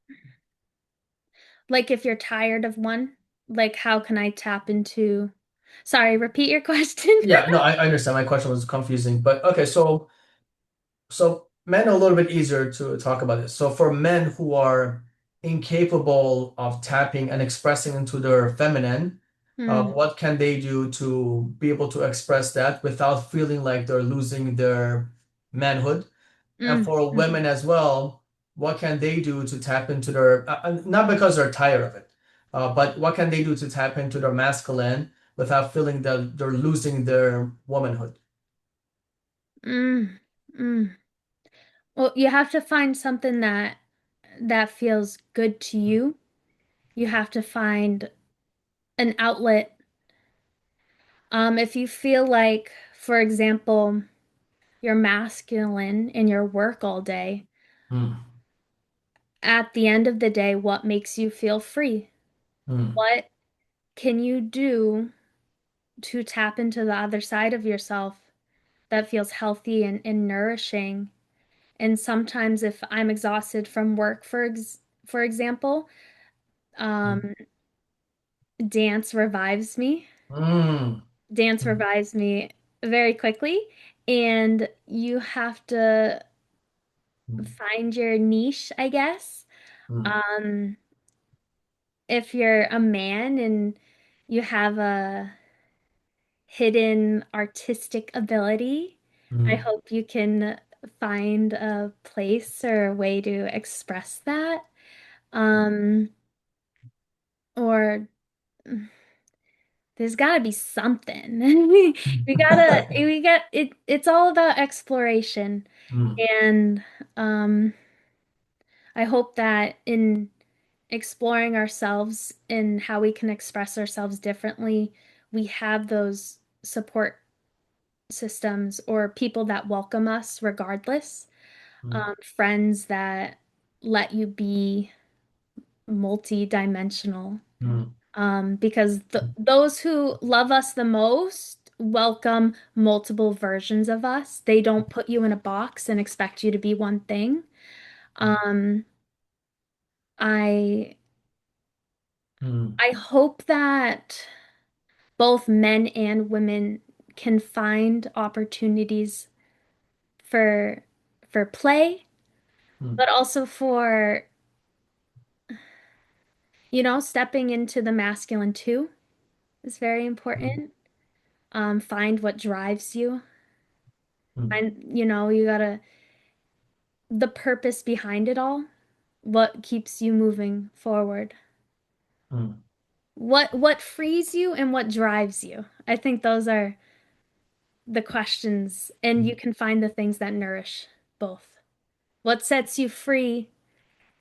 like if you're tired of one, like how can I tap into Sorry, repeat your question. Yeah, no, I understand. My question was confusing, but okay, so men are a little bit easier to talk about this. So for men who are incapable of tapping and expressing into their feminine, Mm, what can they do to be able to express that without feeling like they're losing their manhood? And mm, for mm, women as well, what can they do to tap into their, not because they're tired of it, but what can they do to tap into their masculine without feeling that they're losing their womanhood? mm, mm. Well, you have to find something that feels good to you. You have to find an outlet. If you feel like, for example, you're masculine in your work all day, Mm, at the end of the day, what makes you feel free? mm, What can you do to tap into the other side of yourself that feels healthy and nourishing? And sometimes if I'm exhausted from work, for example, mm, um, dance revives me. mm, Dance mm, revives me very quickly, and you have to mm, find your niche, I guess. mm, Um, if you're a man and you have a hidden artistic ability, I mm, hope you can find a place or a way to express that. Um, or there's got to be something. We got it. It's all about exploration. mm, And um, I hope that in exploring ourselves and how we can express ourselves differently, we have those support systems or people that welcome us regardless, mm, friends that let you be multi-dimensional. mm, Because those who love us the most welcome multiple versions of us. They don't put you in a box and expect you to be one thing. Um, I mm, I hope that both men and women can find opportunities for for play, mm, but also for, stepping into the masculine too is very mm, important. Find what drives you. mm, You gotta the purpose behind it all, what keeps you moving forward. mm, What frees you and what drives you? I think those are the questions, and you mm, can find the things that nourish both. What sets you free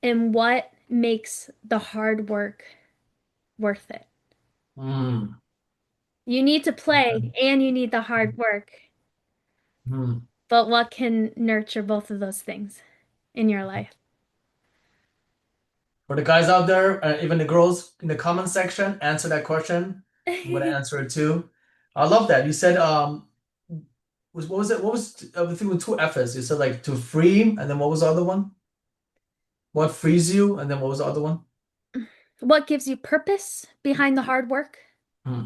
and what makes the hard work worth it? mm. You need to play and you need the hard work, Mm. but what can nurture both of those things in your life? For the guys out there, even the girls in the comment section, answer that question. I'm gonna answer it too. I love that. You said was what was it? What was I think with two F's? You said like to free, and then what was the other one? What frees you, and then what was the other one? What gives you purpose behind the hard work? Hmm.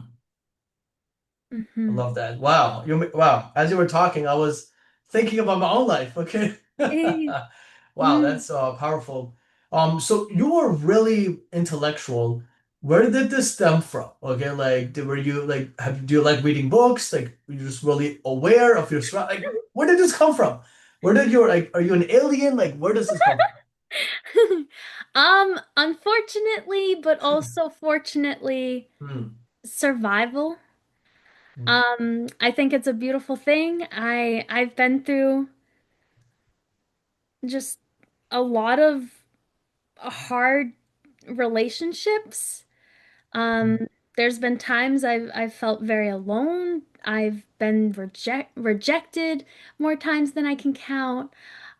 I Hmm. love that. Wow. Wow. As you were talking, I was thinking about my own life. Okay. Wow, Mm. that's powerful. So you were really intellectual. Where did this stem from? Okay, like were you like do you like reading books? Like were you just really aware of your like where did this come from? Where did you like are you an alien? Like where does this come Unfortunately, but also fortunately, from? survival. Hmm. I think it's a beautiful thing. I've been through just a lot of hard relationships. Um, Hmm. there's been times I've felt very alone. I've been rejected more times than I can count.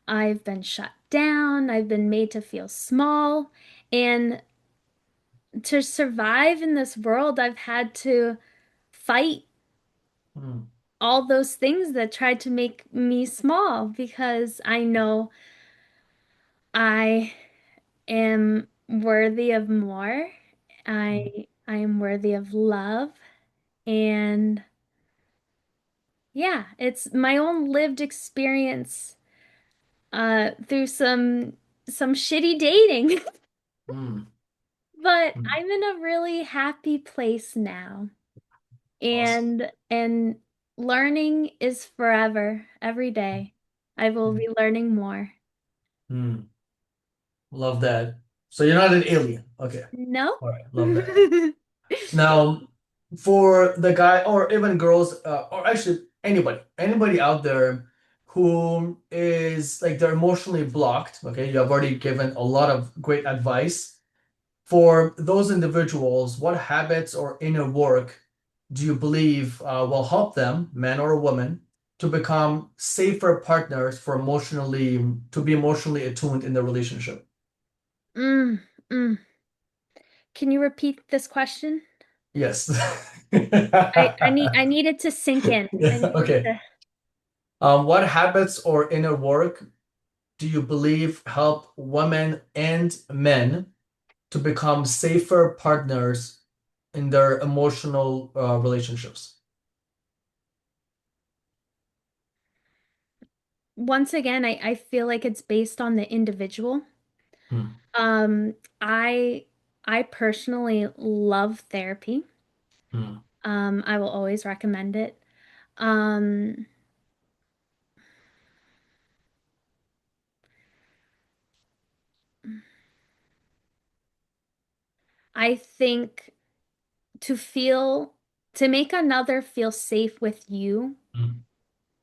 I've been shut down. I've been made to feel small. And to survive in this world, I've had to fight Hmm. all those things that tried to make me small because I know I am worthy of more. Hmm. I am worthy of love. And yeah, it's my own lived experience through some shitty dating. Mm. But Mm. I'm in a really happy place now. Awesome. And learning is forever, every day. I will Mm. be learning more. Mm. Love that. So you're not an alien. Okay. No? All right. Love that. Now, for the guy or even girls, or actually anybody out there who is like they're emotionally blocked, okay, you have already given a lot of great advice. For those individuals, what habits or inner work do you believe will help them, man or woman, to become safer partners to be emotionally attuned in the relationship? Mm, mm. Can you repeat this question? Yes. I need it to sink in. I Yeah, need it okay. to. What habits or inner work do you believe help women and men to become safer partners in their emotional relationships? Once again, I feel like it's based on the individual. Hmm. Um, I I personally love therapy. Hmm. I will always recommend it. Um, I think to feel to make another feel safe with you, Hmm.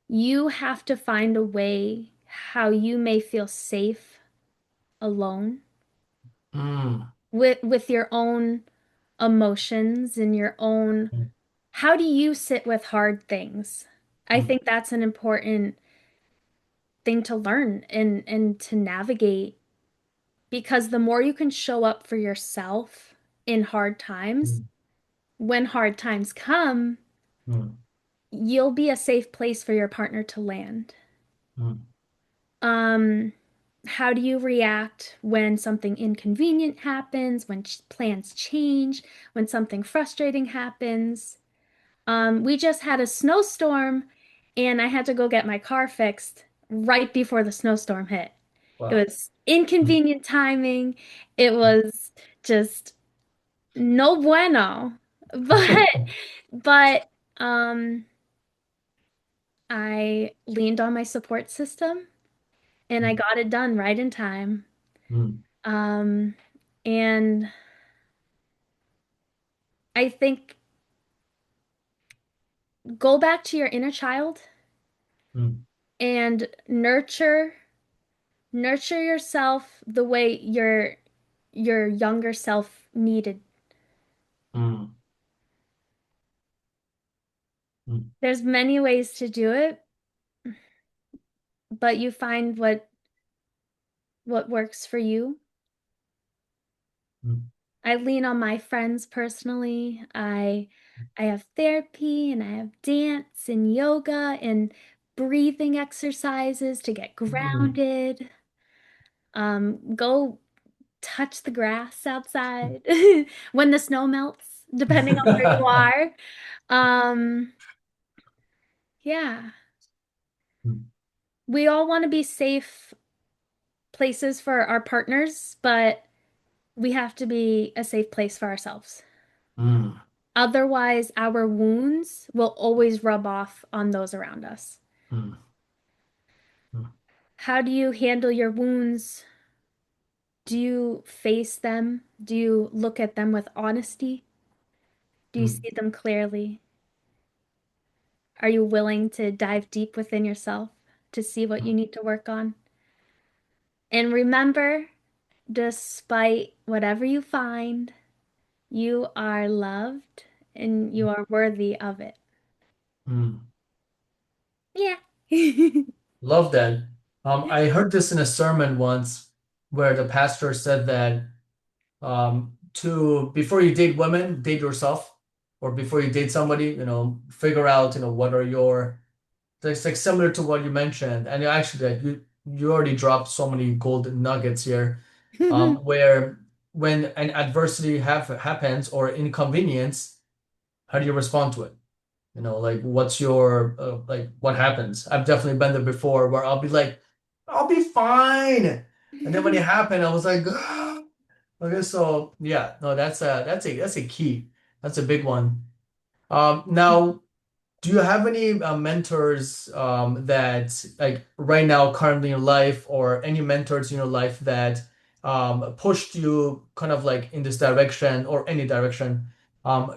you have to find a way how you may feel safe alone Hmm. with your own emotions and your own Hmm. how do you sit with hard things? I Hmm. think that's an important thing to learn and to navigate because the more you can show up for yourself in hard times, when hard times come, Hmm. you'll be a safe place for your partner to land. Hmm. Um, how do you react when something inconvenient happens, when plans change, when something frustrating happens? We just had a snowstorm and I had to go get my car fixed right before the snowstorm hit. It Wow. was inconvenient timing. It was just no bueno. But but um I leaned on my support system and I got it done right in time. Hmm. Um and I think go back to your inner child Hmm. and nurture yourself the way your younger self needed. Hmm. Hmm. There's many ways to do it, but you find what works for you. Hmm. I lean on my friends personally. I have therapy and I have dance and yoga and breathing exercises to get Hmm. grounded. Go touch the grass outside when the snow melts, depending on where you are. Um, yeah. We all want to be safe places for our partners, but we have to be a safe place for ourselves. Hmm. Otherwise, our wounds will always rub off on those around us. Hmm. Hmm. How do you handle your wounds? Do you face them? Do you look at them with honesty? Do you Hmm. see them clearly? Are you willing to dive deep within yourself to see what you need to work on? And remember, despite whatever you find, you are loved and you are worthy of it. Hmm. Yeah. Love that. I heard this in a sermon once where the pastor said that to before you date women, date yourself, or before you date somebody, figure out, what are your it's like similar to what you mentioned, and actually, like, you already dropped so many golden nuggets here, where when an adversity happens or inconvenience, how do you respond to it? Like what's your like what happens? I've definitely been there before where I'll be like, I'll be fine. And then when it happened, I was like, Okay, so yeah, no, that's a key. That's a big one. Now, do you have any mentors that like right now currently in life or any mentors in your life that pushed you kind of like in this direction or any direction?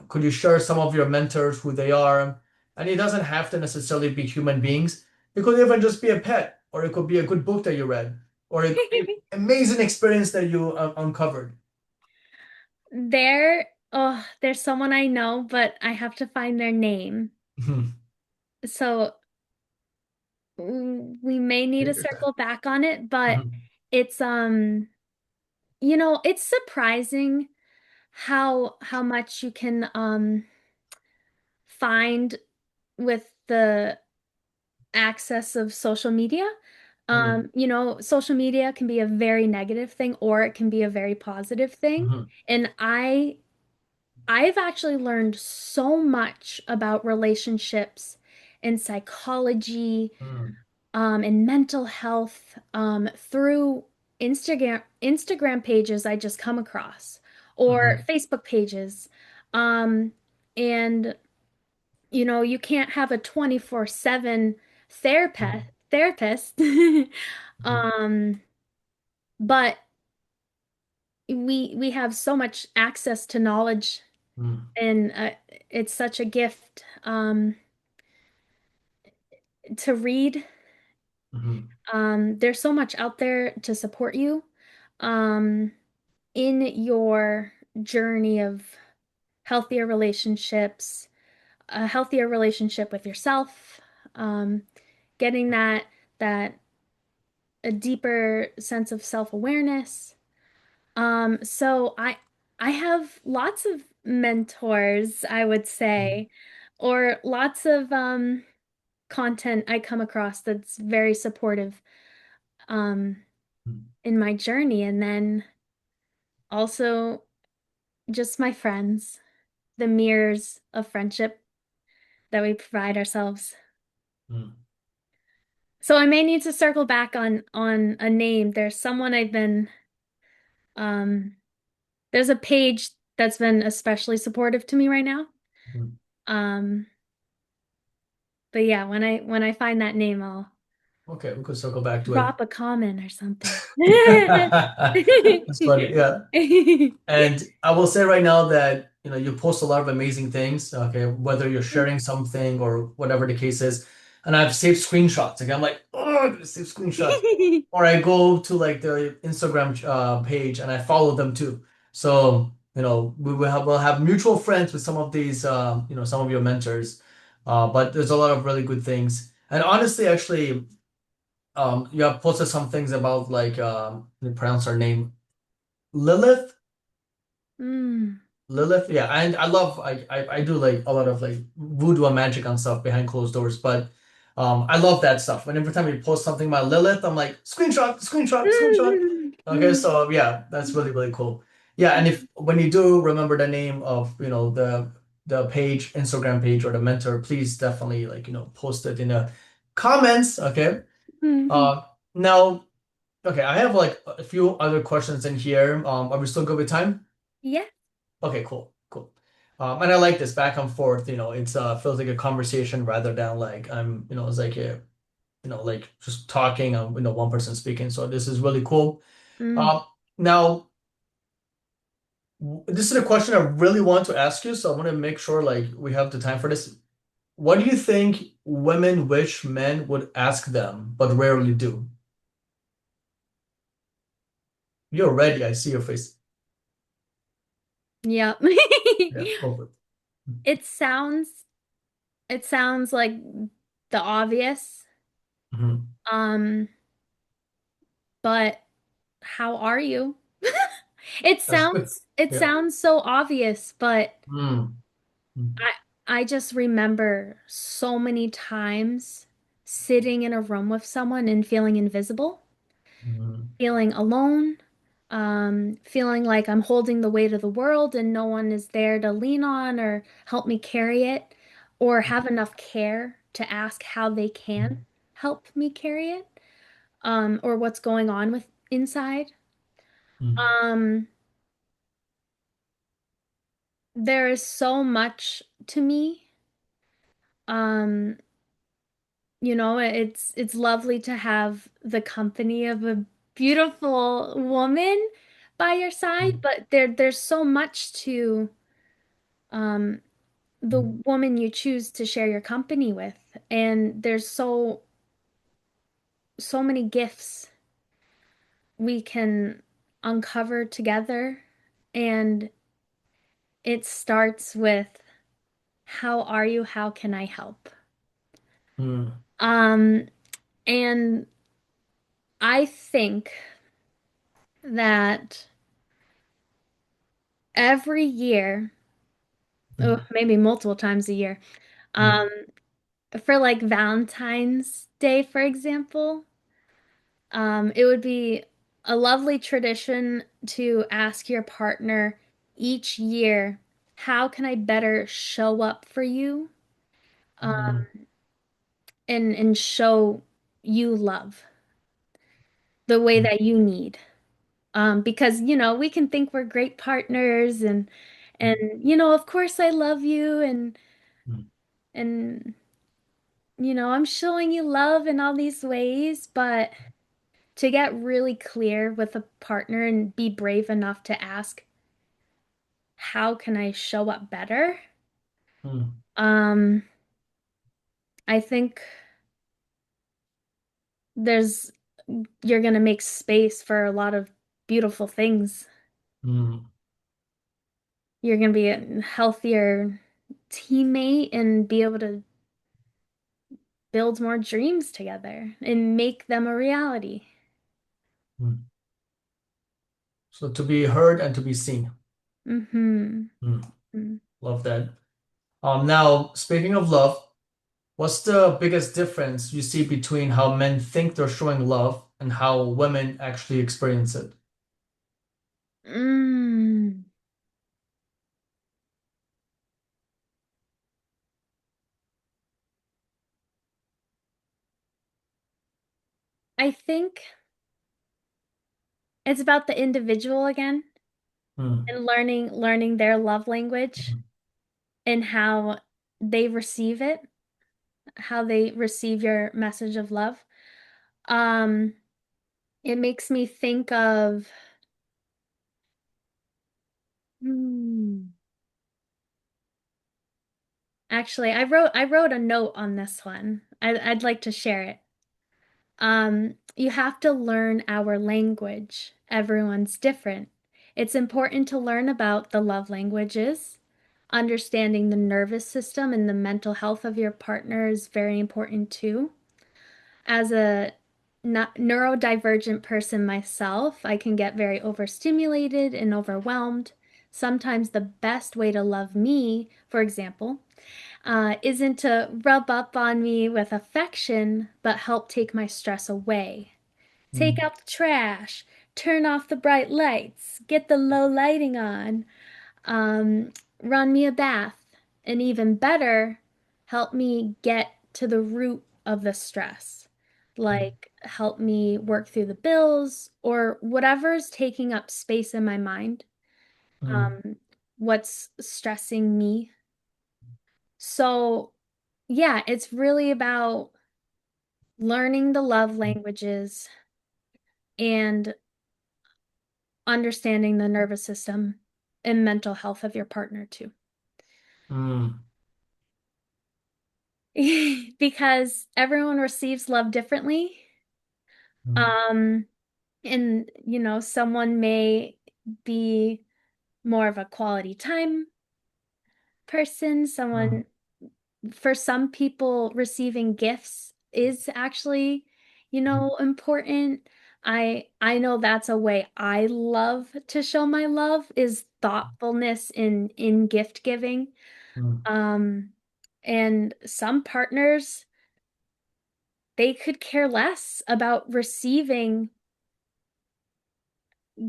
Could you share some of your mentors, who they are? And it doesn't have to necessarily be human beings. It could even just be a pet, or it could be a good book that you read, or it could be an amazing experience that you uncovered. There's someone I know, but I have to find their name. Mhm. So we may need to Take your time. circle back on it, but Mhm. it's it's surprising how much you can find with the access of social media. Mhm. Social media can be a very negative thing or it can be a very positive thing. Mhm. And I've actually learned so much about relationships and psychology, and mental health, through Instagram pages I just come across or Mhm. Facebook pages. Um, and you can't have a 24/7 therapist. Mhm. Um, but we have so much access to knowledge, Mhm. and it's such a gift to read. Mhm. There's so much out there to support you um, in your journey of healthier relationships, a healthier relationship with yourself, um, getting that a deeper sense of self-awareness. So I have lots of mentors, I would Mhm. say, or lots of content I come across that's very supportive um Mhm. in my journey. And then also just my friends, the mirrors of friendship that we provide ourselves. Mhm. So I may need to circle back on a name. There's someone I've been um there's a page that's been especially supportive to me right now. Mhm. Um but yeah, when I find that name, I'll Okay, we could circle back to it. drop a comment or something. That's funny. Yeah. And I will say right now that you post a lot of amazing things, okay, whether you're sharing something or whatever the case is. And I've saved screenshots. Okay, I'm like, oh, I'm gonna save screenshots. Or I go to like the Instagram page and I follow them too. So, we'll have mutual friends with some of these some of your mentors. But there's a lot of really good things. And honestly, actually, you have posted some things about like let me pronounce her name. Lilith. Mm. Lilith, yeah, and I love I do like a lot of like voodoo and magic and stuff behind closed doors, but I love that stuff. And every time you post something about Lilith, I'm like screenshot, screenshot, screenshot. Okay, so yeah, that's really really cool. Yeah, and if when you do remember the name of the page, Instagram page or the mentor, please definitely like post it in the comments. Okay. Mhm. Uh, now, okay, I have like a few other questions in here. Are we still good with time? Yeah. Okay, cool, cool. And I like this back and forth. It's feels like a conversation rather than like it's like a like just talking. One person speaking. So this is really cool. Mm. Um, Now this is a question I really want to ask you, so I want to make sure like we have the time for this. What do you think women wish men would ask them but rarely do? You're ready. I see your face. Yeah. Yeah, go for it. It sounds it sounds like the obvious. Mhm. Um, but how are you? It That's good. sounds it Yeah. sounds so obvious, but Mm. Mm. I I just remember so many times sitting in a room with someone and feeling invisible, Mm. feeling alone, feeling like I'm holding the weight of the world and no one is there to lean on or help me carry it, or have enough care to ask how they can help me carry it, or what's going on with inside. Mm. Um, there is so much to me. Um, it's lovely to have the company of a beautiful woman by your side, Mm, but there's so much to um the mm, woman you choose to share your company with. And there's so many gifts we can uncover together. And it starts with, how are you? How can I help? mm, Um, and I think that every year, oh, mm, maybe multiple times a year, mm, um, for like Valentine's Day, for example, it would be a lovely tradition to ask your partner each year, how can I better show up for you, um, mm, and show you love the way mm, that you need. Because we can think we're great partners, and of course I love you, mm, and I'm showing you love in all these ways, but to get really clear with a partner and be brave enough to ask, how can I show up better? mm, Um, I think there's you're gonna make space for a lot of beautiful things. mm, You're gonna be a healthier teammate and be able to build more dreams together and make them a reality. mm. So to be heard and to be seen. Mm-hmm. Mm, love that. Now, speaking of love, what's the biggest difference you see between how men think they're showing love and how women actually experience it? Mm. I think it's about the individual again, Mm, and learning their love language mm, and how they receive it, how they receive your message of love. Um, it makes me think of, hmm, actually, I wrote a note on this one. I'd like to share it. You have to learn our language. Everyone's different. It's important to learn about the love languages. Understanding the nervous system and the mental health of your partner is very important too. As a neurodivergent person myself, I can get very overstimulated and overwhelmed. Sometimes the best way to love me, for example, isn't to rub up on me with affection, but help take my stress away. Take mm, out the trash, turn off the bright lights, get the low lighting on, um, run me a bath, and even better, help me get to the root of the stress. mm, Like, help me work through the bills or whatever's taking up space in my mind, mm, um, what's stressing me. So, yeah, it's really about learning the love languages and understanding the nervous system and mental health of your partner too. mm, Because everyone receives love differently. mm, Um, and someone may be more of a quality time person. mm, For some people, receiving gifts is actually, important. I know that's a way I love to show my love, is thoughtfulness in gift giving. mm, Um, and some partners, they could care less about receiving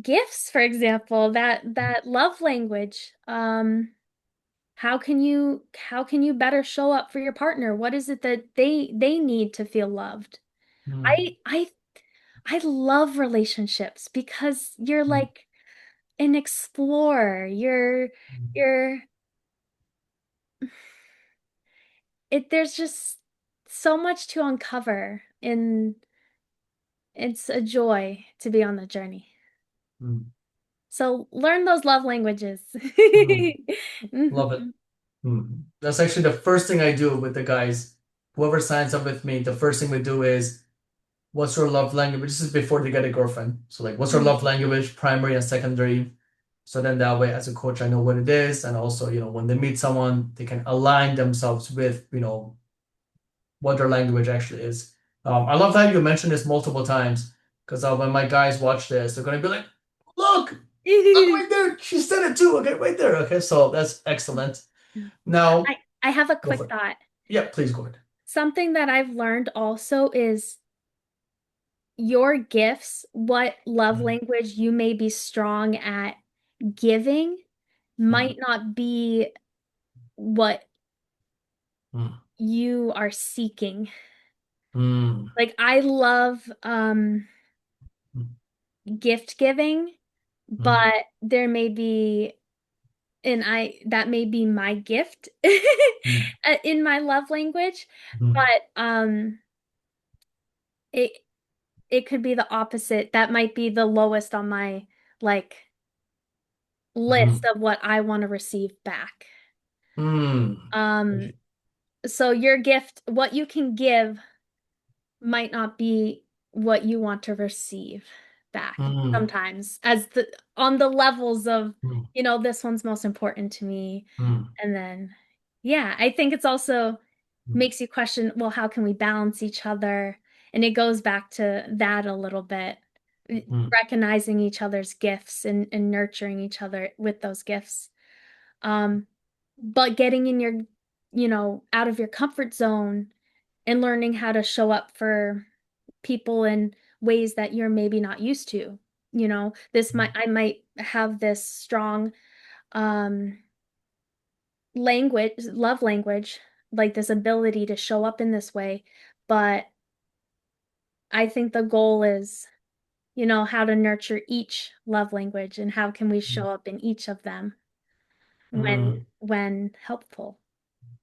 gifts, for example, that love language. How can you better show up for your partner? What is it that they need to feel loved? mm, I love relationships because you're mm, like an explorer. You're mm, there's just so much to uncover, and it's a joy to be on the journey. Mm, So learn those love languages. mm. Love it. Mhm. That's actually the first thing I do with the guys. Whoever signs up with me, the first thing we do is, what's your love language? This is before they get a girlfriend. So like, what's your love language, primary and secondary? So then that way, as a coach, I know what it is. And also, when they meet someone, they can align themselves with, what their language actually is. I love that you mentioned this multiple times because when my guys watch this, they're going to be like, look right there. She said it too. Okay, right there. Okay, so that's excellent. I Now, I have a go quick for it. thought. Yeah, please go ahead. Something that I've learned also is your gifts, what love Mm, language you may be strong at giving mm, might not be what mm, you are seeking. mm, Like I love mm, gift giving, mm, but there may be, and I that may be my gift mm, in my love language, mm, but it it could be the opposite. That might be the lowest on my like list mm, of what I want to receive back. mm, Um, so your gift, what you can give might not be what you want to receive back mm, sometimes as the on the levels of, mm, this one's most important to me. mm, And then, yeah, I think it's also mm, makes you question, well, how can we balance each other? And it goes back to that a little bit, mm, recognizing each other's gifts and nurturing each other with those gifts. Um, but getting in your, out of your comfort zone and learning how to show up for people in ways that you're maybe not used to. I might have this strong um love language, like this ability to show up in this way, but I think the goal is, how to nurture each love language and how can we show up in each of them mm, when helpful.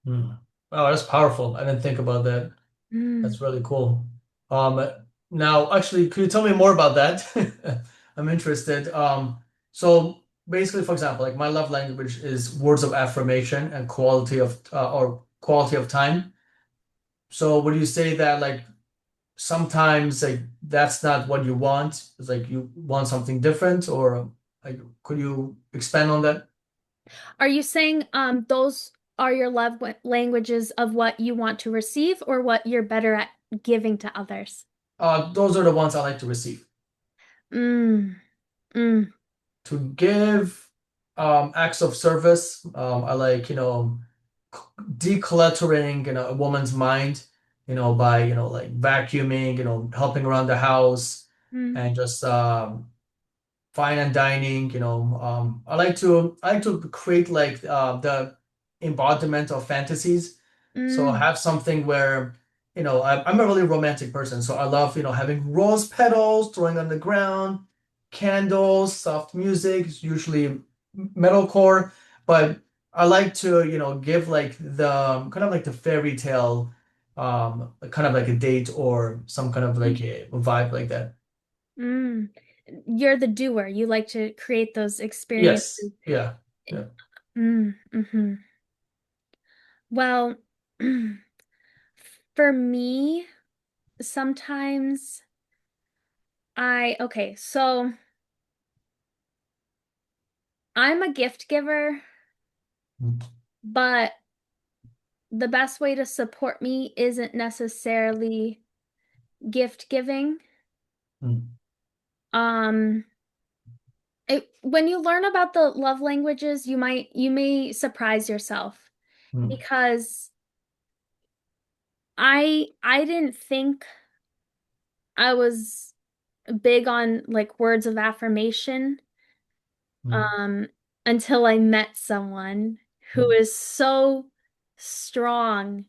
mm. Oh, that's powerful. I didn't think about that. Mm. That's really cool. Um, Now, actually, could you tell me more about that? I'm interested. So basically, for example, like my love language is words of affirmation and quality of time. So would you say that like sometimes like that's not what you want? It's like you want something different, or like could you expand on that? Are you saying those are your languages of what you want to receive or what you're better at giving to others? Those are the ones I like to receive. Mm, mm, To give acts of service. I like, decluttering, a woman's mind, by, like vacuuming, helping around the house mm, and just fine and dining, I like to create like the embodiment of fantasies. So mm, have something where, I'm a really romantic person, so I love, having rose petals throwing on the ground, candles, soft music, it's usually metalcore, but I like to, give like the kind of like the fairy tale, kind of like a date or some kind of like a vibe like that. mm. You're the doer. You like to create those Yes. experiences. Yeah. Yeah. Mm-hmm. Well, for me, sometimes okay, so I'm a gift giver, Mm, but the best way to support me isn't necessarily gift giving. mm, Um, when you learn about the love languages, you may surprise yourself mm, because I didn't think I was big on like words of affirmation mm, um until I met someone who mm, is so strong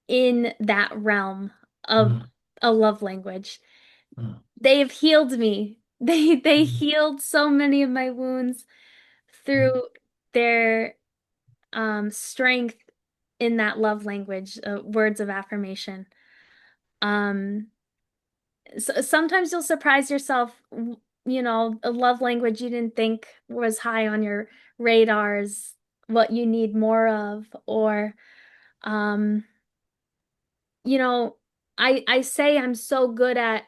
in that realm of mm, a love language. mm, They've healed me. They mm, healed so many of my wounds through their strength in that love language, words of affirmation. Um, so sometimes you'll surprise yourself, a love language you didn't think was high on your radars, what you need more of, or um, you know, I say I'm so good at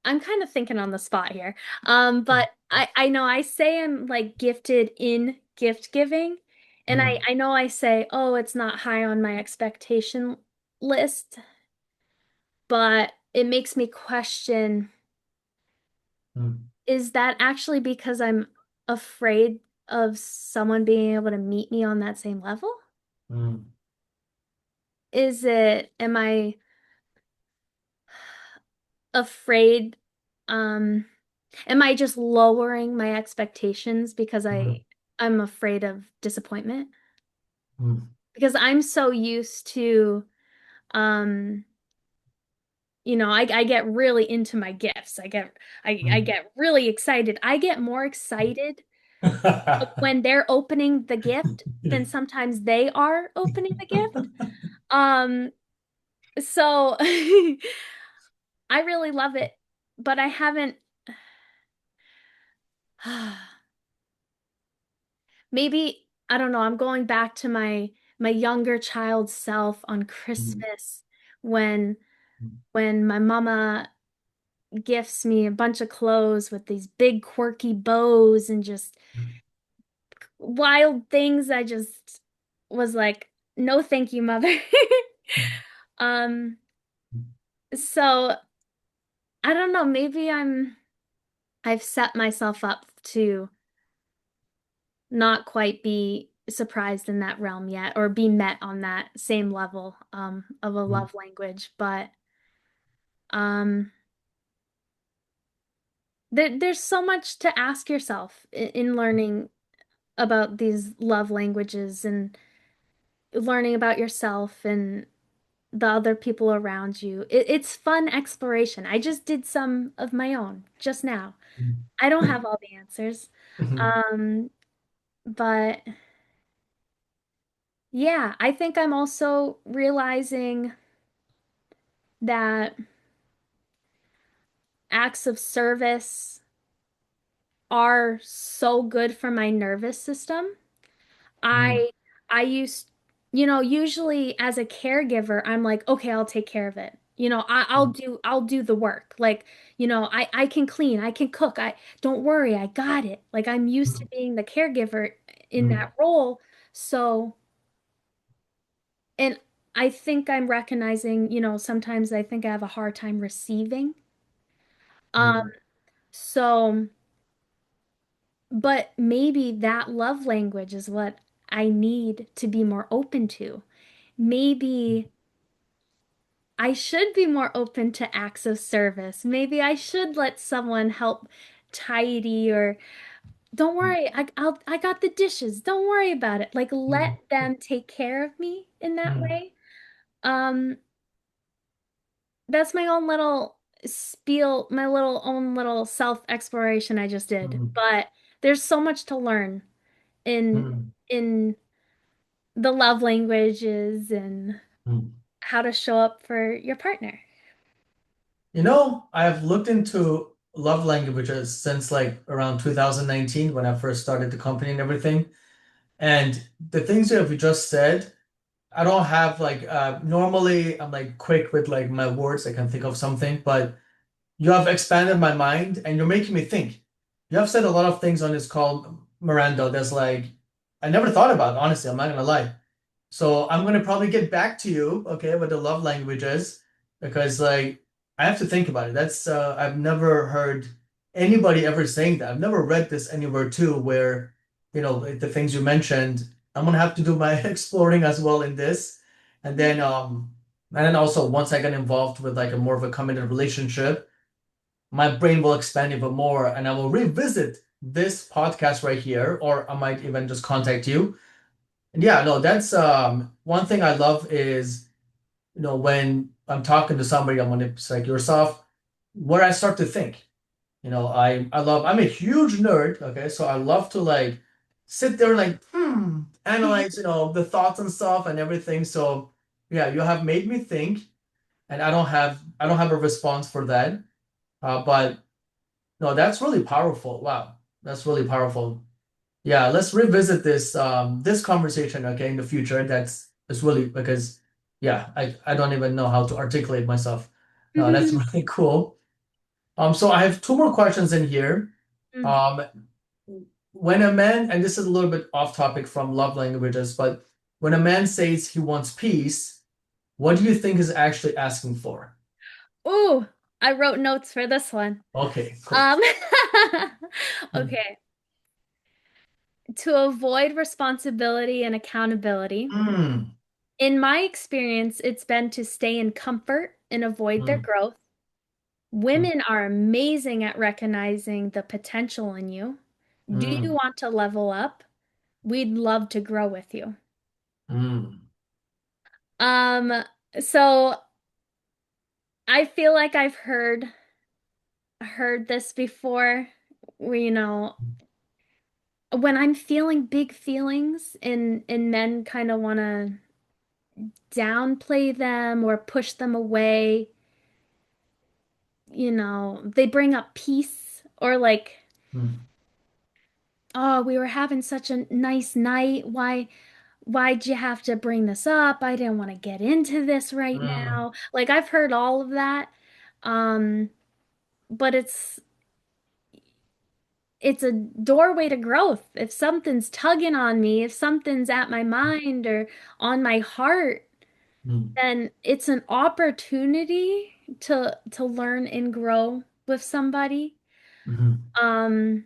I'm kind of thinking on the spot here. But I know I say I'm like gifted in gift giving, and I Mm, I know I say, "Oh, it's not high on my expectation list," but it makes me question, mm, is that actually because I'm afraid of someone being able to meet me on that same level? mm, Am I afraid, um, am I just lowering my expectations because mm, I'm afraid of disappointment? mm, Because I'm so used to, um, I get really into my gifts. I mm. get really excited. I get more excited when they're opening the gift than sometimes they are opening the gift. Um, so I really love it, but I haven't. Maybe, I don't know, I'm going back to my younger child self on Christmas when my mama gifts me a bunch of clothes with these big quirky bows and just wild things. I just was like, no, thank you, mother. Um, so I don't know, maybe I've set myself up to not quite be surprised in that realm yet or be met on that same level of a love language. But um there's so much to ask yourself in learning about these love languages and learning about yourself and the other people around you. It's fun exploration. I just did some of my own just now. I don't have all the answers. Um, but yeah, I think I'm also realizing that acts of service are so good for my nervous system. I I used, usually as a caregiver, I'm like, okay, I'll take care of it. I'll do the work. Like, I can clean, I can cook. I don't worry, I got it. Like I'm used to being the caregiver in that role. So, and I think I'm recognizing, sometimes I think I have a hard time receiving. Um, so But maybe that love language is what I need to be more open to. Maybe I should be more open to acts of service. Maybe I should let someone help tidy or don't worry, I got the dishes. Don't worry about it. Like let them take care of me in that way. Um, that's my own little spiel, my little own little self-exploration I just did. But there's so much to learn in in the love languages and how to show up for your partner. I've looked into love languages since like around 2019 when I first started the company and everything. And the things that we just said, I don't have like normally I'm like quick with like my words. I can think of something, but you have expanded my mind and you're making me think. You have said a lot of things on this call, Miranda, that's like I never thought about, honestly. I'm not gonna lie. So I'm gonna probably get back to you, okay, with the love languages, because like I have to think about it. That's I've never heard anybody ever saying that. I've never read this anywhere too, where the things you mentioned. I'm gonna have to do my exploring as well in this, and then also once I get involved with like a more of a committed relationship, my brain will expand even more, and I will revisit this podcast right here, or I might even just contact you. And yeah, no, that's one thing I love is, when I'm talking to somebody, I'm when it's like yourself, where I start to think. I'm a huge nerd, okay? So I love to like sit there and like, analyze, the thoughts and stuff and everything. So yeah, you have made me think, and I don't have a response for that. But no, that's really powerful. Wow, that's really powerful. Yeah, let's revisit this conversation, okay, in the future. That's really because yeah, I don't even know how to articulate myself. No, that's really cool. So I have two more questions in here. Um, when a man, and this is a little bit off topic from love languages, but when a man says he wants peace, what do you think is actually asking for? Ooh, I wrote notes for this one. Okay, cool. Um, Mm, okay. To avoid responsibility and accountability. mm, In my experience, it's been to stay in comfort and avoid their mm, growth. mm, Women are amazing at recognizing the potential in you. Do you mm, want to level up? We'd love to grow with you. mm, Um, so I feel like I've heard this before, where, when I'm feeling big feelings and men kind of want to downplay them or push them away, they bring up peace or like, mm, oh, we were having such a nice night. Why'd you have to bring this up? I didn't want to get into this right mm, now. Like I've heard all of that. Um, but it's a doorway to growth. If something's tugging on me, if something's at my mind or on my heart, mm, then it's an opportunity to learn and grow with somebody. mm, Um,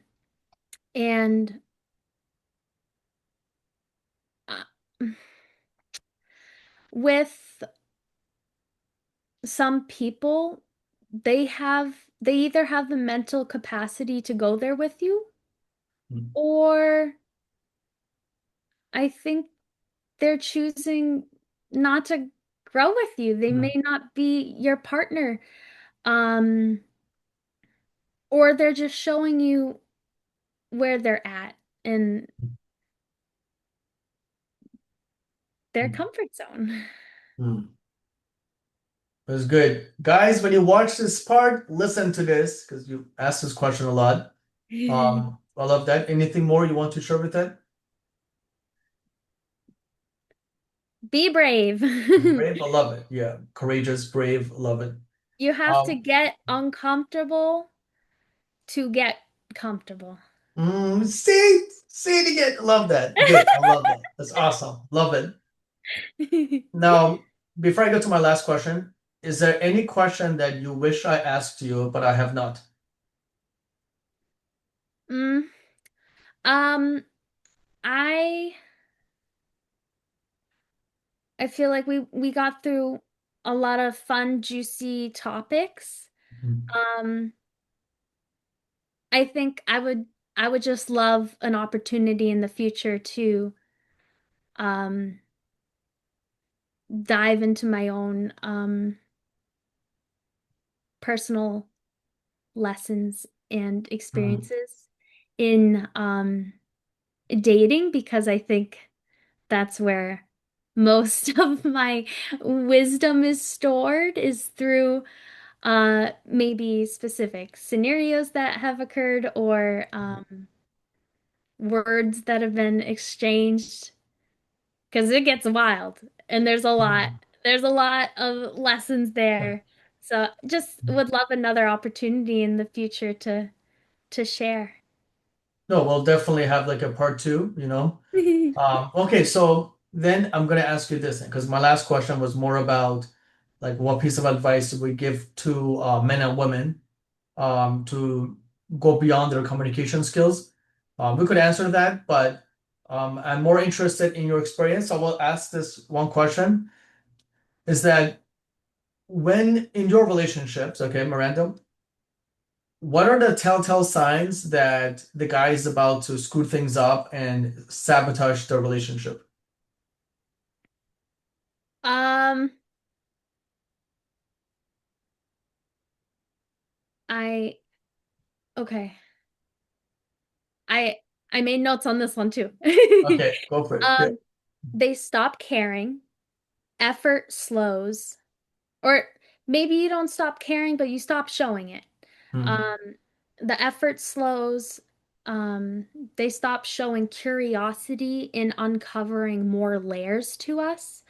and uh, with some people, they either have the mental capacity to go there with you, mm, or I think they're choosing not to grow with you. They may mm, not be your partner. Um, or they're just showing you where they're at in their mm, comfort zone. mm. It was good. Guys, when you watch this part, listen to this because you asked this question a lot. I love that. Anything more you want to share with that? Be brave. Brave, I love it. Yeah, courageous, brave, love it. You have to Um, get uncomfortable to get comfortable. see it again. Love that. Good. I love that. That's awesome. Love it. Now, before I go to my last question, is there any question that you wish I asked you, but I have not? Mm, um, I I feel like we got through a lot of fun, juicy topics. Mhm. Um, I think I would just love an opportunity in the future to um dive into my own personal lessons and Mhm. experiences in dating because I think that's where most of my wisdom is stored is through maybe specific scenarios that have occurred or words that have been exchanged because it gets wild and Mhm. there's a lot of lessons there. So just would love another opportunity in the future to share. No, we'll definitely have like a part two. Okay, so then I'm gonna ask you this because my last question was more about like what piece of advice we give to men and women to go beyond their communication skills. We could answer that, but I'm more interested in your experience. So I will ask this one question: Is that when in your relationships, okay, Miranda, what are the telltale signs that the guy is about to screw things up and sabotage the relationship? Um, I okay. I made notes on this one too. Okay, go for it. Yeah. Um, they stop caring, effort slows, or maybe you don't stop caring, but you stop showing it. Mm, Um, the effort slows. Um, they stop showing curiosity in uncovering more layers to us.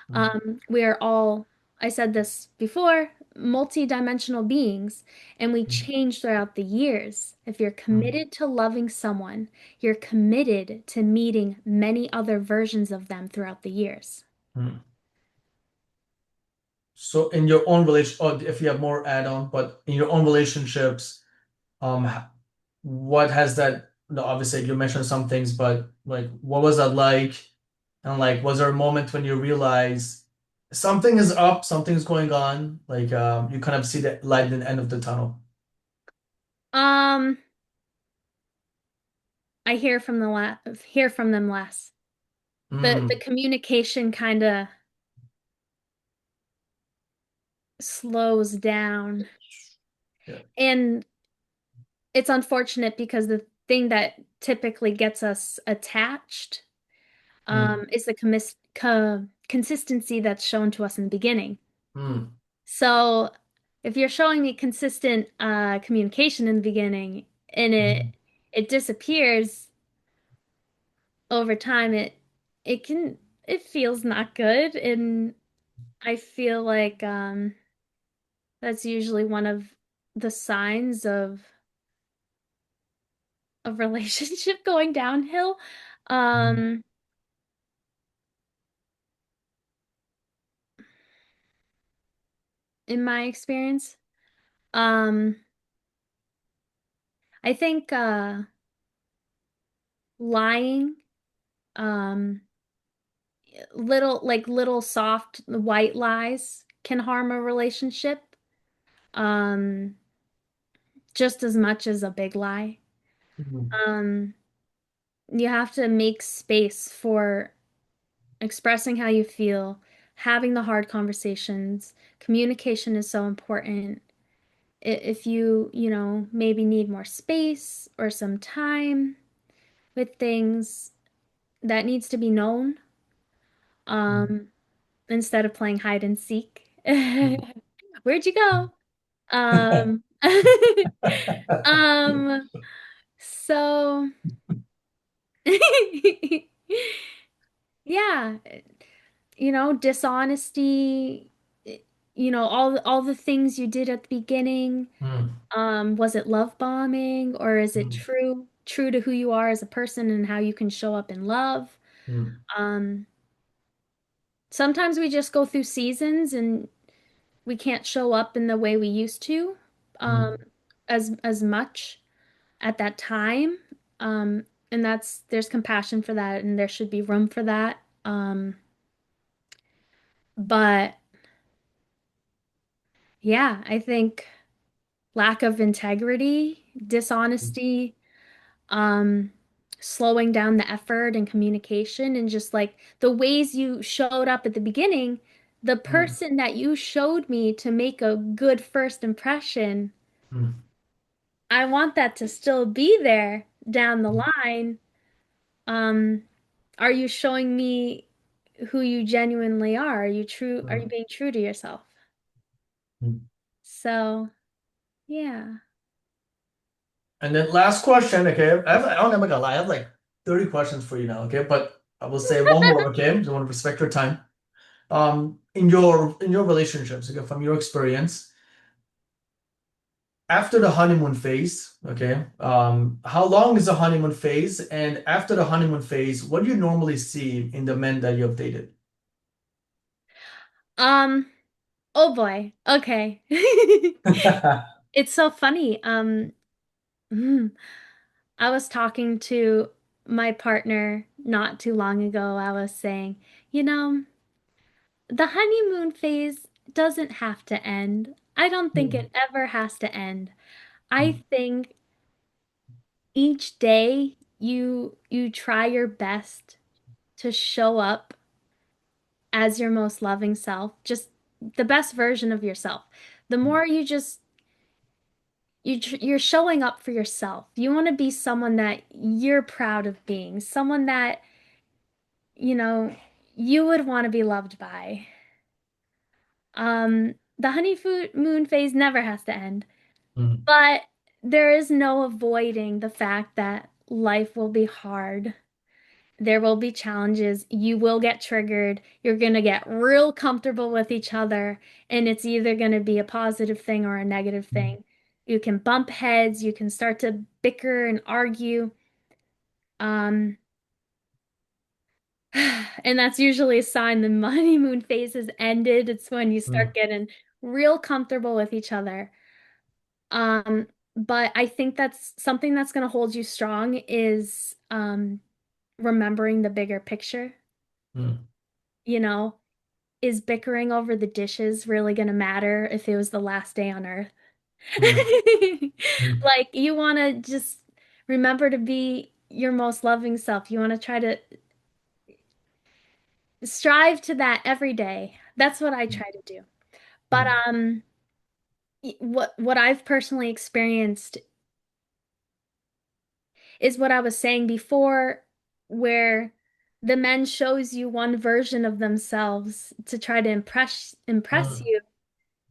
mm, We are all, I said this before, multi-dimensional beings, and we mm, change throughout the years. If you're mm, committed to loving someone, you're committed to meeting many other versions of them throughout the years. mm. So in your own relation, or if you have more add-on, but in your own relationships, h- what has that, no, obviously you mentioned some things, but like what was that like? And like was there a moment when you realize something is up, something's going on, like you kind of see the light in the end of the tunnel? Um, I hear from them less. The Mm, communication kind of slows down. yeah. And it's unfortunate because the thing that typically gets us attached Mm, is the consistency that's shown to us in the beginning. mm, So if you're showing me consistent communication in the beginning and mm, it disappears over time, it can it feels not good, and I feel like that's usually one of the signs of a relationship going downhill. mm, Um, in my experience. Um, I think lying, um, little soft white lies can harm a relationship, um, just as much as a big lie. mm, Um, you have to make space for expressing how you feel, having the hard conversations. Communication is so important. If you know, maybe need more space or some time with things, that needs to be known, mm, um, instead of playing hide and seek. mm. Where'd you go? Um, um, so yeah, you know, dishonesty, you know, all the things you did at the beginning. Mm, Was it love bombing or is it mm, true to who you are as a person and how you can show up in love? mm, Um, sometimes we just go through seasons and we can't show up in the way we used to, um, mm, as much at that time. And there's compassion for that and there should be room for that. But yeah, I think lack of integrity, dishonesty, um, slowing down the effort and communication, and just like the ways you showed up at the beginning, the mm, person that you showed me to make a good first impression, mm, I want that to still be there down the mm, line. Um, are you showing me who you genuinely are? Are you mm, being true to yourself? mm. So, yeah. And then last question, okay? I'm not gonna lie, I have like 30 questions for you now, okay? But I will say one more, okay? I want to respect your time. In your relationships, okay, from your experience, after the honeymoon phase, okay, how long is the honeymoon phase? And after the honeymoon phase, what do you normally see in the men that you have dated? Um, oh boy. Okay. It's so funny. Mm, I was talking to my partner not too long ago. I was saying, you know, the honeymoon phase doesn't have to end. I don't think Mm, it ever has to end. I mm, think each day you try your best to show up as your most loving self, just the best version of yourself. The more you're showing up for yourself. You want to be someone that you're proud of being, someone that, you know, you would want to be loved by. The honeymoon phase never has to end, Mm, but there is no avoiding the fact that life will be hard. There will be challenges. You will get triggered. You're going to get real comfortable with each other, and it's either going to be a positive thing or a negative mm, thing. You can bump heads, you can start to bicker and argue. Um, and that's usually a sign the honeymoon phase has ended. It's when you start mm, getting real comfortable with each other. But I think that's something that's going to hold you strong is remembering the bigger picture. mm, You know, is bickering over the dishes really going to matter if it was the last day on Earth? mm, mm, Like, you want to just remember to be your most loving self. You want to try to strive to that every day. That's what I try to do. But mm, what I've personally experienced is what I was saying before, where the men shows you one version of themselves to try to impress mm, you.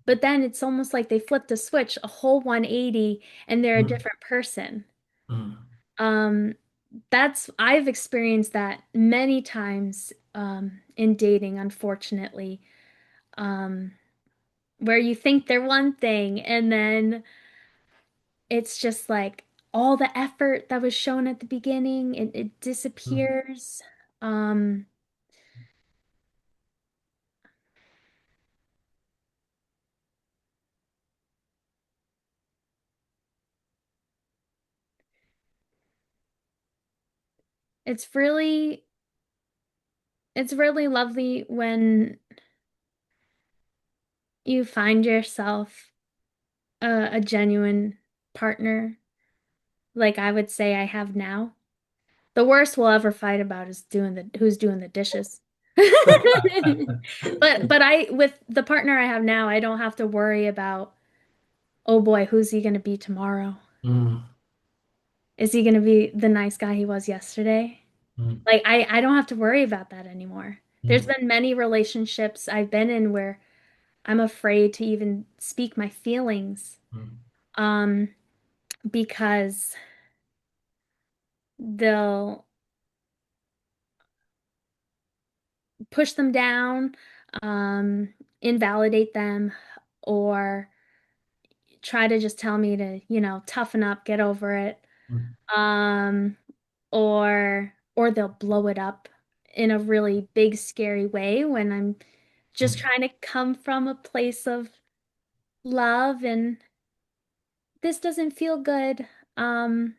But then it's almost like they flipped a switch, a whole 180, and they're a mm, different person. mm, Um, I've experienced that many times in dating, unfortunately, um, where you think they're one thing, and then it's just like all the effort that was shown at the beginning, it mm, disappears. Um, it's really, it's really lovely when you find yourself a genuine partner, like I would say I have now. The worst we'll ever fight about is doing the who's doing the dishes. But I with the partner I have now, I don't have to worry about, oh boy, who's he gonna be tomorrow? mm, Is he gonna be the nice guy he was yesterday? mm, Like I don't have to worry about that anymore. There's mm, been many relationships I've been in where I'm afraid to even speak my feelings, mm, um, because they'll push them down, invalidate them, or try to just tell me to, toughen up, get over it. mm, Um, or they'll blow it up in a really big, scary way when I'm just mm, trying to come from a place of love and this doesn't feel good. Um,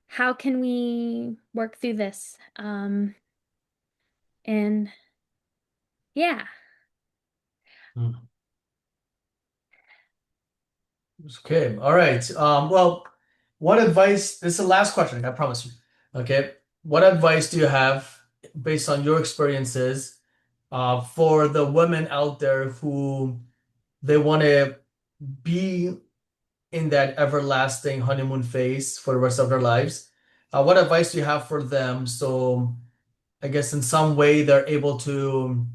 how can we work through this? And yeah. mm. Okay. All right. Well, what advice? This is the last question, I promise you. Okay. What advice do you have based on your experiences for the women out there who they want to be in that everlasting honeymoon phase for the rest of their lives? What advice do you have for them? So I guess in some way they're able to,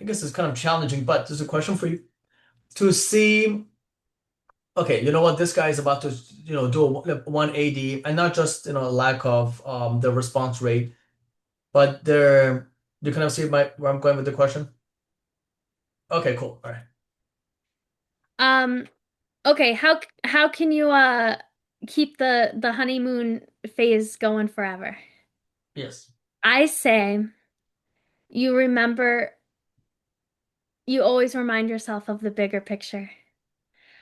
I guess it's kind of challenging, but there's a question for you to see, okay, you know what, this guy is about to, do a 180 and not just, lack of the response rate, but they're, you kind of see where I'm going with the question? Okay, cool. All right. Um, okay, how can you keep the honeymoon phase going forever? Yes. I say you remember you always remind yourself of the bigger picture.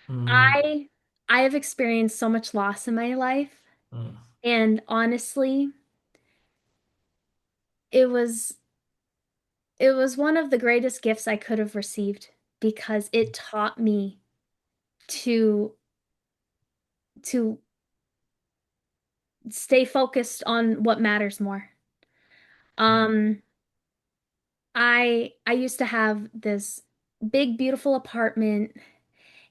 Mm, I I have experienced so much loss in my life, mm, and honestly, it was it was one of the greatest gifts I could have received because it taught me to to stay focused on what matters more. mm, Um, I used to have this big, beautiful apartment,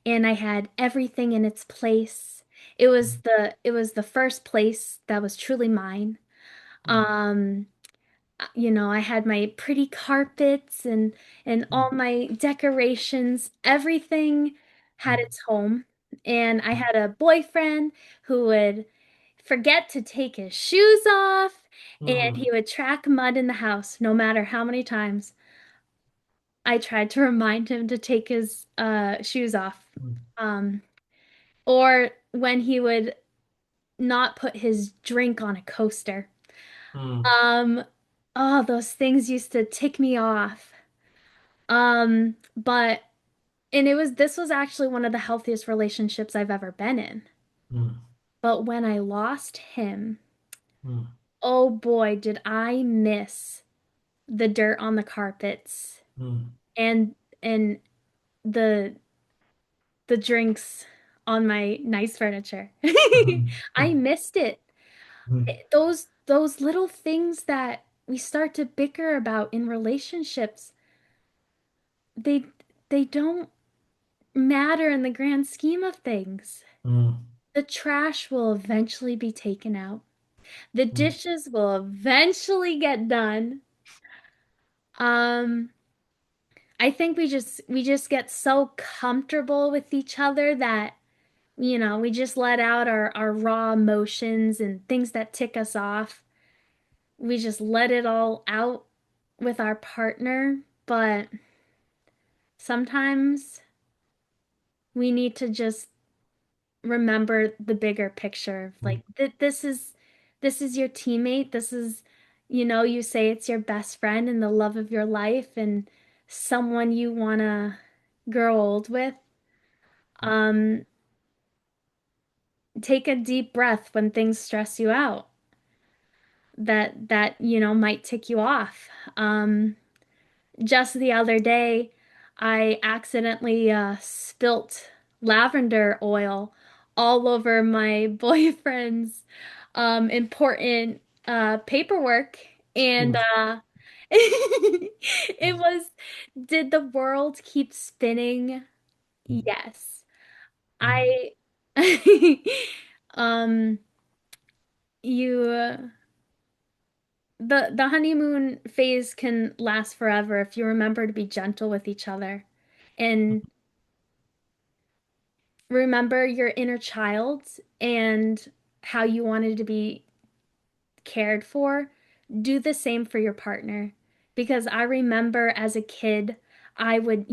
and I had everything in its place. It was the first place that was truly mine. Mm, Um, I had my pretty carpets and mm, all my decorations. Everything had mm, its home. And I had a boyfriend who would forget to take his shoes off, and mm, he would track mud in the house no matter how many times I tried to remind him to take his shoes off. mm, Um, or when he would not put his drink on a coaster. mm, Um, oh, those things used to tick me off. But and this was actually one of the healthiest relationships I've ever been in. mm, But when I lost him, mm, oh boy, did I miss the dirt on the carpets mm, and and the the drinks on my nice furniture. mm, I missed it. mm, Those little things that we start to bicker about in relationships, they they don't matter in the grand scheme of things. mm, The trash will eventually be taken out. The mm, dishes will eventually get done. Um, I think we just get so comfortable with each other that, we just let out our raw emotions and things that tick us off. We just let it all out with our partner, but sometimes we need to just remember the bigger picture. mm, Like this is your teammate. This is, you say it's your best friend and the love of your life and someone you want to grow old with. Um, take a deep breath when things stress you out. That might tick you off. Just the other day, I accidentally spilt lavender oil all over my boyfriend's important paperwork. And mm, it was, did the world keep spinning? Yes. mm, I, um, you, the honeymoon phase can last forever if you remember to be gentle with each other and remember your inner child and how you wanted to be cared for. Do the same for your partner. Because I remember as a kid, I would,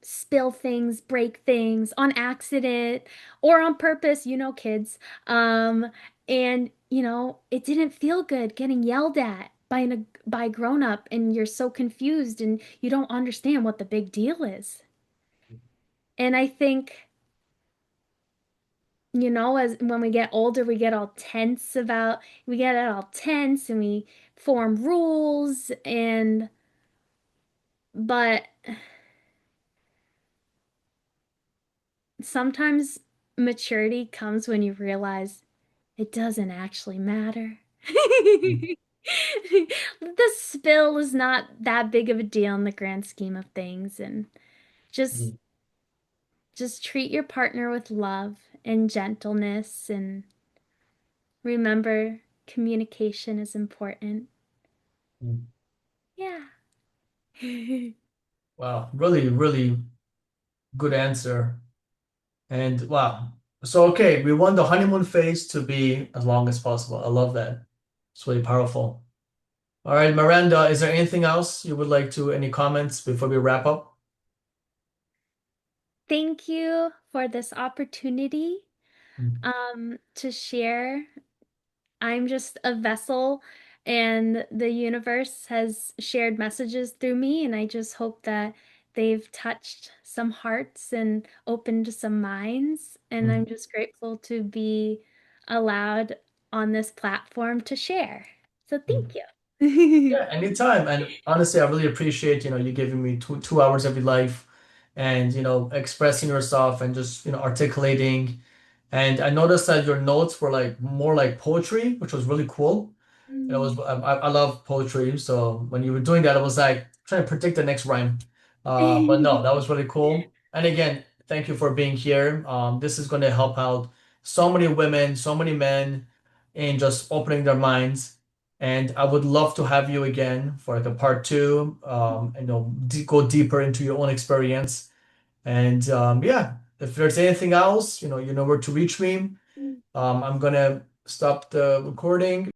spill things, break things on accident or on purpose, kids. And it didn't feel good getting yelled at by a grown up, and you're so confused and you don't understand what the big deal is. And I think as when we get older, we get all tense and we form rules but sometimes maturity comes when you realize it doesn't actually matter. mm, The spill is not that big of a deal in the grand scheme of things, and just mm, just treat your partner with love and gentleness and remember communication is important. mm. Yeah. Wow, really, really good answer. And wow. So okay, we want the honeymoon phase to be as long as possible. I love that. It's really powerful. All right, Miranda, is there anything else you would like to, any comments before we wrap up? Thank you for this opportunity Mm, to share. I'm just a vessel, and the universe has shared messages through me, and I just hope that they've touched some hearts and opened some minds. And mm, I'm just grateful to be allowed on this platform to share. So mm. thank you. Yeah, anytime. And honestly, I really appreciate, you giving me two hours of your life and, expressing yourself and just, articulating. And I noticed that your notes were like more like poetry, which was really cool. And I love poetry. So when you were doing that, I was like trying to predict the next rhyme. But no, that was really cool. And again, Thank you for being here. This is going to help out so many women, so many men in just opening their minds. And I would love to have you again for like a part two, go deeper into your own experience. And yeah, if there's anything else, you know where to reach me. I'm gonna stop the recording.